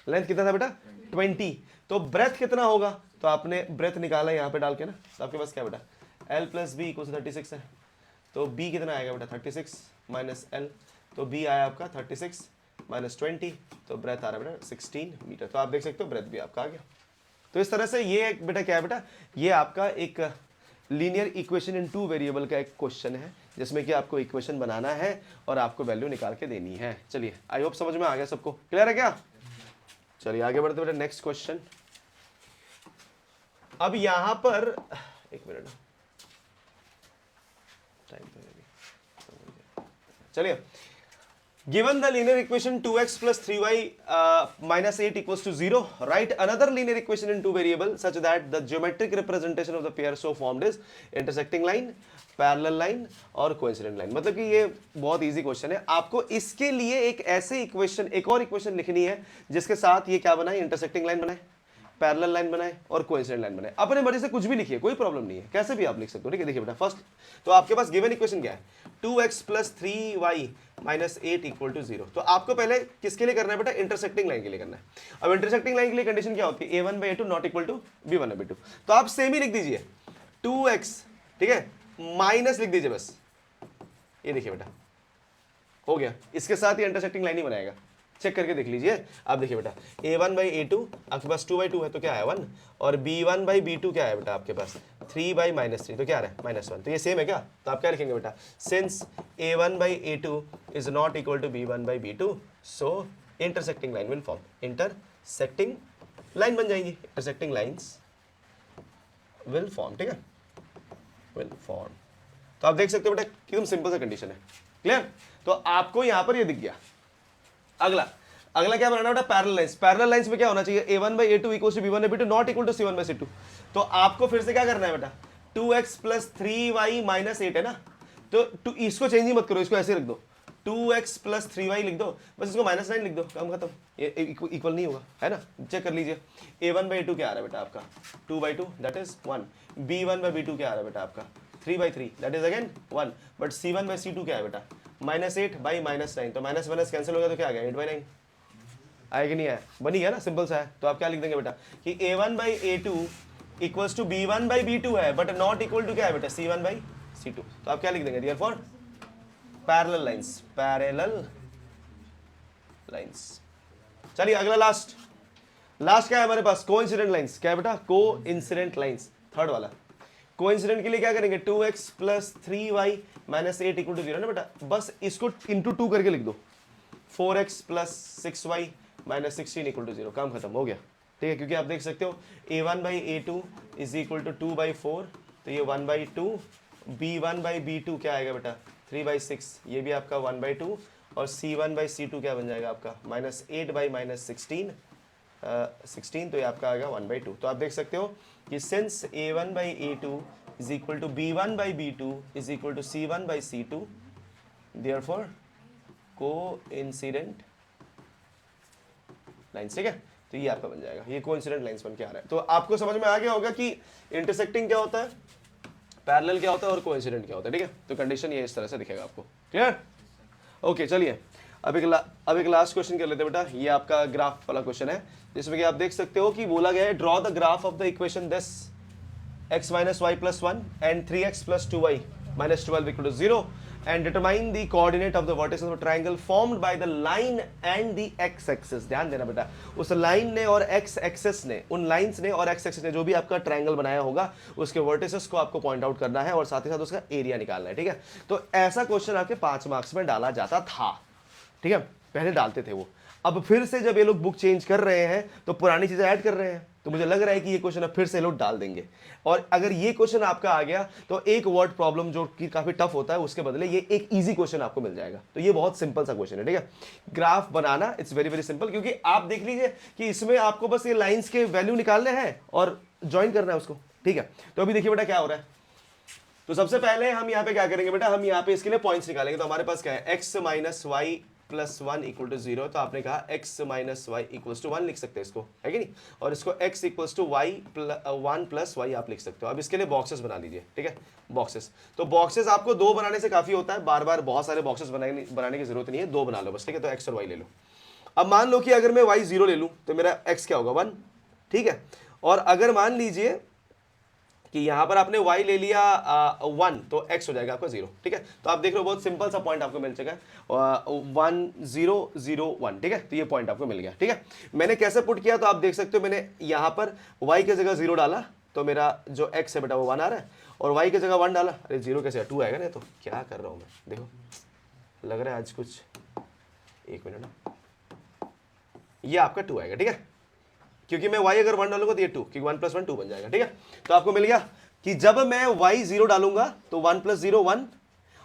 Speaker 1: लेंथ कितना था बेटा 20। तो ब्रेथ कितना होगा, तो आपने ब्रेथ निकाला यहाँ पे डाल के ना, तो आपके पास क्या बेटा l plus B equal to 36 है, तो b कितना आएगा बेटा 36 माइनस l, तो b आया आपका 36 माइनस 20, तो ब्रेथ आ रहा है बेटा 16 मीटर। तो आप देख सकते हो ब्रेथ भी आपका आ गया। तो इस तरह से ये बेटा क्या है बेटा, ये आपका एक लीनियर इक्वेशन इन 2 वेरिएबल का एक क्वेश्चन है, जिसमें कि आपको इक्वेशन बनाना है और आपको वैल्यू निकाल के देनी है। चलिए, आई होप समझ में आ गया सबको, क्लियर है क्या। चलिए आगे बढ़ते बेटा, नेक्स्ट क्वेश्चन। अब यहां पर एक मिनट, टाइम तो चलिए, given the linear equation 2x plus 3y minus 8 equals to 0, write another linear equation in 2 variable such that the geometric representation of the pair so formed is intersecting line, parallel line और coincident line। मतलब कि ये बहुत easy question है। आपको इसके लिए एक ऐसे इक्वेशन, एक और इक्वेशन लिखनी है जिसके साथ ये क्या बनाए, इंटरसेक्टिंग लाइन बनाए, पैरेलल लाइन बनाए और कोइंसिडेंट लाइन बनाए। अपने मर्जी से कुछ भी लिखिए, कोई प्रॉब्लम नहीं है, कैसे भी आप लिख सकते हो, ठीक है। देखिए बेटा, फर्स्ट तो आपके पास गिवन इक्वेशन क्या है, 2x plus 3y minus 8 equal to 0। तो आपको पहले किसके लिए करना है बेटा, इंटरसेक्टिंग लाइन के लिए करना है। अब इंटरसेक्टिंग लाइन के लिए कंडीशन क्या होती है, a1 by a2 not equal to b1 by b2। तो आप सेम ही लिख दीजिए 2x, ठीक है, माइनस लिख दीजिए बस, ये देखिए बेटा हो गया, इसके साथ ही इंटरसेक्टिंग लाइन ही बनाएगा। चेक करके देख लीजिए। आप देखिए बेटा, a1 बाई a2 आपके पास 2/2 है, तो क्या है 1, और b1 बाई b2 क्या है बेटा आपके पास 3 बाई -3, तो क्या आ रहा है -1। तो ये सेम है क्या, तो आप क्या लिखेंगे बेटा, since a1 by a2 is not equal to b1 by b2, so intersecting line will form, intersecting line बन जाएंगी, इंटरसेक्टिंग लाइन्स विल फॉर्म, ठीक है, विल फॉर्म। तो आप देख सकते हो बेटा एकदम सिंपल सा कंडीशन है, क्लियर। तो आपको यहां पर ये दिख गया। अगला क्या बनाना बेटा, पैरेलल लाइंस। पैरेलल लाइंस में क्या होना चाहिए, a1 by a2 equal to b1 by b2 not equal to c1 by c2। तो आपको फिर से क्या करना है बेटा, 2x प्लस 3y माइनस 8 है ना, तो इसको चेंज ही मत करो, इसको ऐसे रख दो, 2x प्लस 3y लिख दो, बस इसको -9 लिख दो, काम खत्म। ये इक्वल नहीं होगा, है ना, चेक कर लीजिए। a1 बाई a2 क्या आ रहा है बेटा आपका 2/2 that is 1, b1 by b2 क्या आ रहा है बेटा आपका 3/3 that is again 1, but c1 by c2 क्या है बेटा -8 बाई -9, तो माइनस माइनस कैंसिल हो गया, तो क्या आ गया 8/9, आया कि नहीं आया, बनी गया ना, सिंपल सा है। तो आप क्या लिख देंगे बेटा कि a1 by a2 equals to b1 by b2 है, बट नॉट इक्वल टू क्या है बेटा c1 बाई c2। तो आप क्या लिख देंगे, therefore parallel lines, parallel lines. चलिए अगला लास्ट क्या है हमारे पास, कोइंसिडेंट लाइंस। क्या है बेटा, कोइंसिडेंट लाइंस, थर्ड वाला। कोइंसिडेंट के लिए क्या करेंगे, 2x plus 3y minus 8 equal to 0 ना बेटा, बस इसको इंटू 2 करके लिख दो, 4x plus 6y minus 16 equal to 0, काम खत्म हो गया, ठीक है। क्योंकि आप देख सकते हो a1 by a2 is equal to 2/4, तो ये 1/2, b1 बाई b2 क्या आएगा बेटा 3/6, ये भी आपका 1/2, और c1 बाई c2 क्या बन जाएगा आपका -8 बाई -16, 16, तो ये आपका आएगा 1/2। तो आप देख सकते हो कि since a1 by a2 is equal to b1 by b2 is equal to c1 by c2, therefore coincident lines, ठीक है। तो ये आपका बन जाएगा, ये कोइंसिडेंट लाइंस बन के आ रहा है। तो आपको समझ में आ गया होगा कि इंटरसेक्टिंग क्या होता है, पैरेलल क्या होता है और कोइंसिडेंट क्या होता है, ठीक है। तो कंडीशन ये इस तरह से दिखेगा आपको, क्लियर। ओके चलिए अब एक लास्ट क्वेश्चन कर लेते हैं बेटा। ये आपका ग्राफ वाला क्वेश्चन है। जिसमें कि आप देख सकते हो कि बोला गया है draw the graph of the equation this x minus y plus 1 and 3x plus 2y minus 12 equal to 0 and determine the coordinate of the vertices of a triangle formed by the line and the x axis। ध्यान देना बेटा, उस line ने और x axis ने, उन lines ने और x axis ने जो भी आपका ट्रायंगल बनाया होगा उसके वर्टिसेस को आपको पॉइंट आउट करना है और साथ ही साथ उसका एरिया निकालना है। ठीक है, तो ऐसा क्वेश्चन आपके 5 मार्क्स में डाला जाता था। ठीक है, पहले डालते थे वो, अब फिर से जब ये लोग बुक चेंज कर रहे हैं तो पुरानी चीजें ऐड कर रहे हैं, तो मुझे लग रहा है कि ये क्वेश्चन अब फिर से लोग डाल देंगे। और अगर ये क्वेश्चन आपका आ गया तो एक वर्ड प्रॉब्लम जो कि काफी टफ होता है उसके बदले ये एक इजी क्वेश्चन आपको मिल जाएगा। तो ये बहुत सिंपल सा क्वेश्चन है। ठीक है, graph banana it's very very simple, क्योंकि आप देख लीजिए कि इसमें आपको बस ये लाइंस के वैल्यू निकालने हैं और ज्वाइन करना है उसको। ठीक है, तो अभी देखिए बेटा क्या हो रहा है। तो सबसे पहले हम यहाँ पे क्या करेंगे बेटा, हम यहाँ पे इसके लिए पॉइंट्स निकालेंगे। तो हमारे पास क्या है, x minus y plus 1 equal to 0। तो आपने कहा x minus Y equals to 1 लिख सकते हैं इसको, है कि नहीं, और इसको x equals to y 1 plus y आप लिख सकते हो। अब इसके लिए बॉक्सेस बना लीजिए। ठीक है, बॉक्सेस, तो बॉक्सेस आपको 2 बनाने से काफी होता है, बार बार बहुत सारे बॉक्सेस बनाने की जरूरत नहीं है, 2 बना लो बस। ठीक है, तो x और y ले लो। अब मान लो कि अगर मैं y 0 ले लूं तो मेरा x क्या होगा, 1। ठीक है, और अगर मान लीजिए कि यहां पर आपने y ले लिया 1 तो x हो जाएगा आपका 0। ठीक है, तो आप देख रहे हो बहुत सिंपल सा पॉइंट आपको मिल चुका है, 1 0 0 1। ठीक है, तो ये पॉइंट आपको मिल गया। ठीक है, मैंने कैसे पुट किया तो आप देख सकते हो, मैंने यहां पर y की जगह 0 डाला तो मेरा जो x है बेटा वो 1 आ रहा है, और y की जगह 1 डाला, अरे 0 कैसे 2 आएगा ना। तो क्या कर रहा हूं मैं, देखो लग रहा है आज कुछ, एक मिनट, ये आपका 2 आएगा। ठीक है, क्योंकि मैं y अगर 1 डालूंगा तो ये 2, क्योंकि 1 प्लस 1 2 बन जाएगा। ठीक है, तो आपको मिल गया कि जब मैं y 0 डालूंगा तो 1 प्लस 0 1,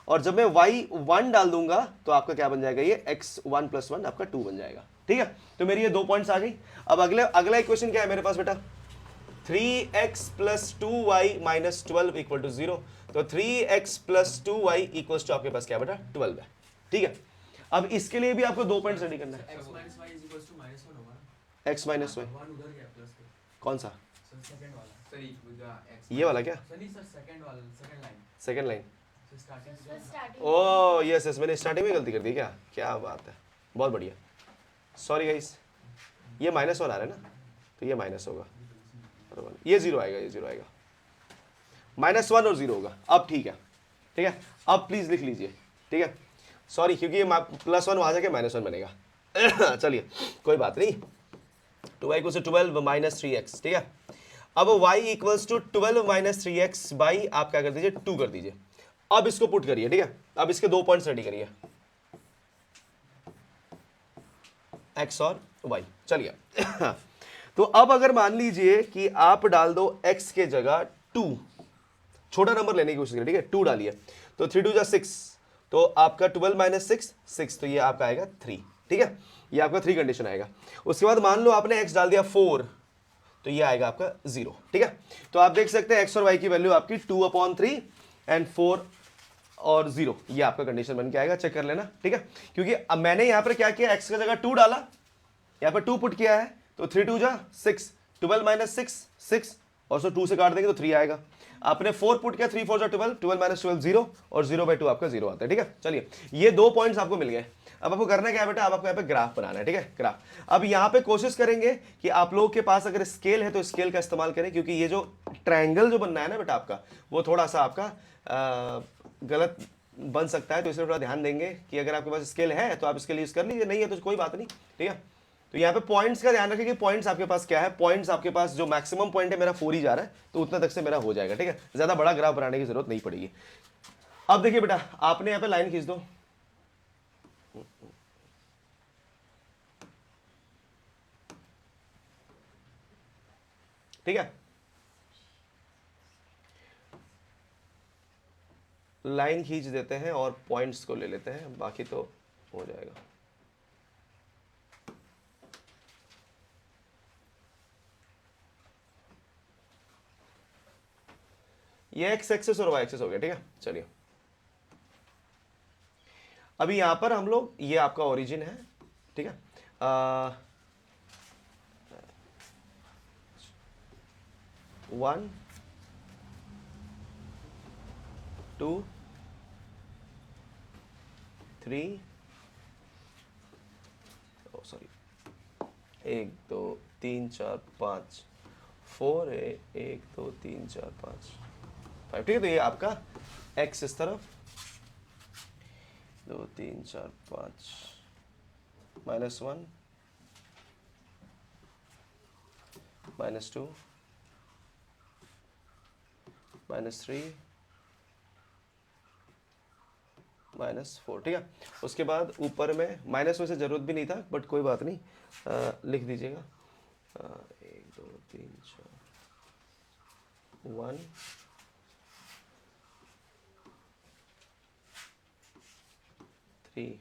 Speaker 1: और जब मैं y 1 डाल दूंगा तो आपका क्या बन जाएगा, ये x 1 प्लस 1 आपका 2 बन जाएगा। ठीक है, तो मेरी ये 2 पॉइंट्स आ गई। अब अगला इक्वेशन क्या है मेरे पास बेटा, 3x plus 2y minus 12 equal to 0। तो 3x plus 2y equal to आपके पास क्या बेटा 12 है। ठीक है, अब इसके लिए भी आपको 2 पॉइंट्स रेडी करना है। x माइनस वाई कौन सा, ये वाला क्या, second line. Oh yes yes, मैंने स्टार्टिंग में गलती कर दी क्या, क्या बात है, बहुत बढ़िया, सॉरी गाइस। ये -1 आ रहा है ना, तो ये माइनस होगा, ये 0 आएगा, ये 0 आएगा, -1 और 0 होगा। अब ठीक है, ठीक है, अब प्लीज लिख लीजिए। ठीक है, सॉरी, क्योंकि ये +1 वहां जाके -1 बनेगा। चलिए कोई बात नहीं, 2y equals to 12 minus 3x। ठीक है, अब y equals to 12 minus 3x by आप क्या कर दीजिए 2 कर दीजिए। अब इसको पुट करिए। ठीक है, अब इसके 2 पॉइंट्स रेडी करिए, x और y। चलिए तो अब अगर मान लीजिए कि आप डाल दो x के जगह 2, छोटा नंबर लेने की कोशिश करिए। ठीक है, 2 डालिए तो 3 2 6, तो आपका 12 माइनस 6, तो ये आपका आएगा 3। ठीक है, ये आपका 3 कंडीशन आएगा। उसके बाद मान लो आपने x डाल दिया 4, तो ये आएगा आपका 0। ठीक है, तो आप देख सकते हैं x और y की वैल्यू आपकी 2/3 एंड 4 और 0, ये आपका कंडीशन बन के आएगा, चेक कर लेना। ठीक है, क्योंकि अब मैंने यहां पर क्या किया, x की जगह 2 डाला, यहां पर 2 पुट किया है, तो 3 2 6, 12 माइनस 6 और 2 से काट देंगे तो 3 आएगा। आपने 4 पुट किया, 3 4 12, 12 माइनस 12 0, और 0/2 आपका 0 आता है। ठीक है, चलिए ये 2 पॉइंट्स आपको मिल गए। अब आपको करना क्या है बेटा, अब आपको यहाँ पे ग्राफ बनाना है। ठीक है, ग्राफ। अब यहाँ पे कोशिश करेंगे कि आप लोगों के पास अगर स्केल है तो स्केल का इस्तेमाल करें, क्योंकि ये जो ट्रायंगल जो बनना है ना बेटा आपका, वो थोड़ा सा आपका गलत बन सकता है, तो इसमें थोड़ा ध्यान देंगे कि अगर आपके पास स्केल है तो आप इसके लिए यूज कर लीजिए, नहीं है तो कोई बात नहीं। ठीक है, तो यहाँ पे पॉइंट्स का ध्यान रखें कि पॉइंट्स आपके पास क्या है, पॉइंट्स आपके पास जो मैक्सिमम पॉइंट है मेरा 4 ही जा रहा है, तो उतना तक से मेरा हो जाएगा। ठीक है, ज्यादा बड़ा ग्राफ बनाने की जरूरत नहीं पड़ेगी। अब देखिए बेटा, आपने यहाँ पे लाइन खींच दो, ठीक है, लाइन खींच देते हैं और पॉइंट्स को ले लेते हैं, बाकी तो हो जाएगा। ये एक्स एक्सेस और वाई एक्सेस हो गया। ठीक है, चलिए अभी यहां पर हम लोग, ये आपका ओरिजिन है। ठीक है, 1 2 3 सॉरी 1 2 3 4 5 4 है, 1 2 3 4 5 5, ठीक है। तो ये आपका x इस तरफ 2 3 4 5 -1 -2 -3 -4, ठीक है। उसके बाद ऊपर में माइनस में से जरूरत भी नहीं था, बट कोई बात नहीं, लिख दीजिएगा 1 2 3 4 1 3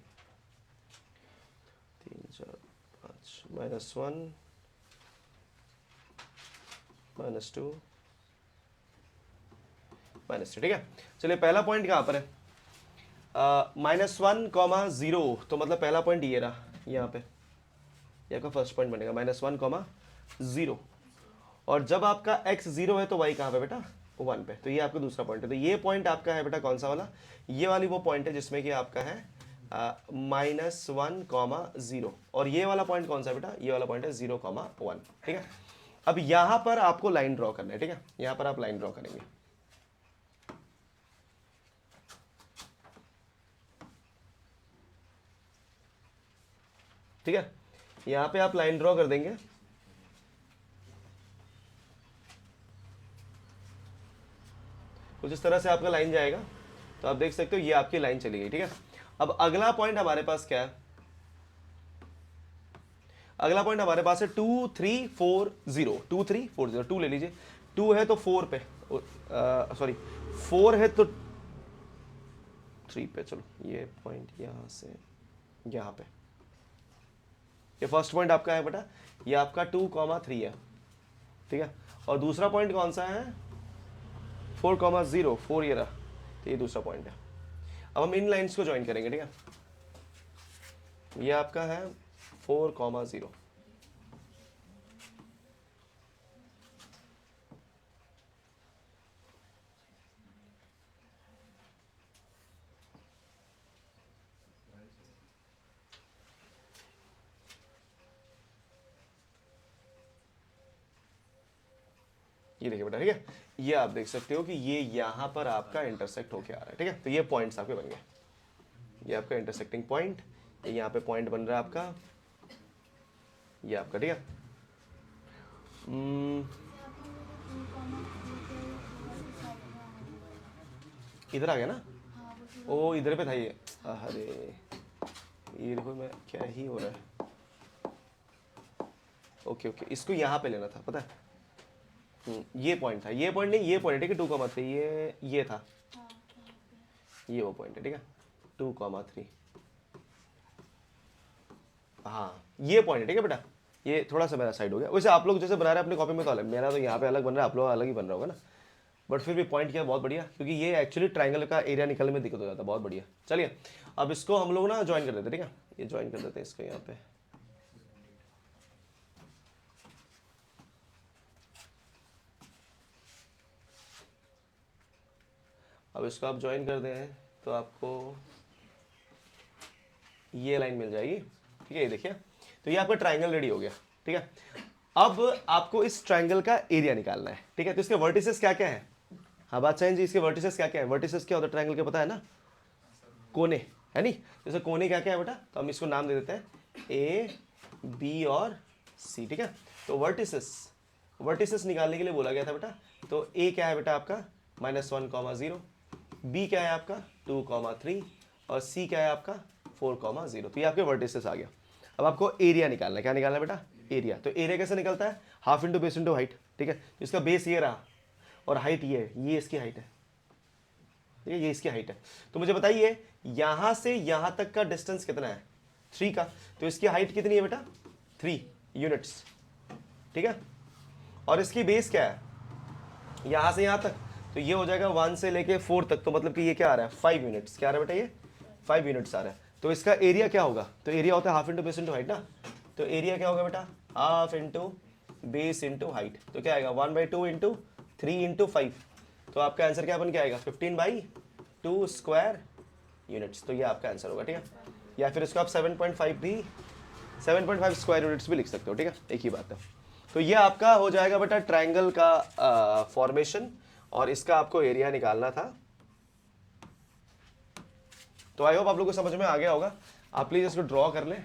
Speaker 1: 3 4 5 -1 -2 -3, ठीक है। चलिए पहला पॉइंट कहाँ पर है, -1, 0, तो मतलब पहला पॉइंट ये रहा यहाँ पे, ये आपका फर्स्ट पॉइंट बनेगा -1, 0। और जब आपका x 0 है तो y कहाँ पे बेटा, 1 पे, तो ये आपका दूसरा पॉइंट है। तो ये पॉइंट आपका है बेटा कौन सा वाला, ये वाली वो पॉइंट है जिसमें कि आपका है -1, 0, और ये वाला पॉइंट कौन सा है बेटा, ये वाला पॉइंट है 0, 1, ठीक है। अब यहाँ पर आपको लाइन ड्रॉ करना है, ठीक है, यहाँ पर आप लाइन ड्रॉ करेंगे। ठीक है, यहाँ पे आप लाइन ड्रॉ कर देंगे। कुछ इस तरह से आपका लाइन जाएगा, तो आप देख सकते हो ये आपकी लाइन चली गई, ठीक है। अब अगला पॉइंट हमारे पास क्या है, अगला पॉइंट हमारे पास है 2 3 4 0, 2 3 4 0, 2 ले लीजिए, 2 है तो 4 पे, सॉरी 4 है तो 3 पे, चलो ये पॉइंट यहाँ से यहाँ पे, ये फर्स्ट पॉइंट आपका है बेटा, ये आपका 2, 3 है, ठीक है। और दूसरा पॉइंट कौन सा है, 4, 0, 4 ये रहा, तो ये दूसरा पॉइंट है। अब हम इन लाइंस को ज्वाइन करेंगे, ठीक है। ये आपका है 4, 0, ये देखिए बेटा, ठीक है। ये आप देख सकते हो कि ये यहाँ पर आपका इंटरसेक्ट होके आ रहा है, ठीक है। तो ये पॉइंट्स आपके बन गए, ये आपका इंटरसेक्टिंग पॉइंट, ये यहाँ पे पॉइंट बन रहा है आपका, ये आपका, ठीक है। इधर आ गया ना, ओ इधर पे था ये, अरे ये देखो मैं क्या ही हो रहा है, ओके ओके, इसको यहाँ पे लेना था, पता है। ये पॉइंट था, ये पॉइंट नहीं, ये पॉइंट है, ठीक है, 2, 3, ये था, ये वो पॉइंट है, ठीक है, 2, 3, हाँ ये पॉइंट है, ठीक है बेटा। ये थोड़ा सा मेरा साइड हो गया, वैसे आप लोग जैसे बना रहे हैं अपनी कॉपी में तो अलग, मेरा तो यहाँ पे अलग बन रहा है, आप लोग अलग ही बन रहा होगा ना, बट फिर भी पॉइंट किया बहुत बढ़िया, क्योंकि ये एक्चुअली ट्राइंगल का एरिया निकलने में दिक्कत हो जाता है, बहुत बढ़िया। चलिए अब इसको हम लोग ना ज्वाइन कर देते, ठीक है, ये ज्वाइन कर देते हैं इसको यहाँ पे, अब इसको आप ज्वाइन कर दें तो आपको ये लाइन मिल जाएगी, ठीक है। ये देखिए, तो ये आपका ट्राइंगल रेडी हो गया, ठीक है। अब आपको इस ट्राइंगल का एरिया निकालना है, ठीक है। तो इसके वर्टिसेस क्या क्या है, हाँ बादशाह जी, इसके वर्टिसेस क्या क्या है, वर्टिसेस क्या होता है ट्राइंगल के, पता है ना, कोने, है नहीं। जैसे कोने क्या क्या है बेटा, तो हम इसको नाम दे देते हैं ए, बी और सी, ठीक है। तो वर्टिसेस निकालने के लिए बोला गया था बेटा, तो ए क्या है बेटा आपका -1, 0, बी क्या है आपका 2, 3, और सी क्या है आपका 4, 0, तो ये आपके वर्टिसेस आ गया। अब आपको एरिया निकालना है, क्या निकालना है बेटा, एरिया। तो एरिया कैसे निकलता है, half into base into height, ठीक है। इसका बेस ये रहा और हाइट ये है, ये इसकी हाइट है, ठीक है, ये इसकी हाइट है। तो मुझे बताइए यहां से यहां तक का डिस्टेंस कितना है, 3 का, तो इसकी हाइट कितनी है बेटा, 3 यूनिट्स, ठीक है। और इसकी बेस क्या है, यहां से यहां तक, तो ये हो जाएगा 1 से लेके 4 तक, तो मतलब कि ये क्या आ रहा है 5 यूनिट्स, क्या आ रहा है बेटा, ये 5 यूनिट्स आ रहा है। तो इसका एरिया क्या होगा, तो एरिया होता है half into base into height ना, तो एरिया क्या होगा बेटा, half into base into height, तो क्या आएगा 1/2 इंटू 3 इंटू 5, तो आपका आंसर क्या बन के आएगा 15/2 स्क्वायर यूनिट्स, तो ये आपका आंसर होगा, ठीक है। या फिर इसको आप 7.5 भी 7.5 स्क्वायर यूनिट्स भी लिख सकते हो, ठीक है, एक ही बात है। तो ये आपका हो जाएगा बेटा ट्रायंगल का फॉर्मेशन, और इसका आपको एरिया निकालना था। तो आई होप आप लोगों को समझ में आ गया होगा। आप प्लीज इसको ड्रॉ कर लें।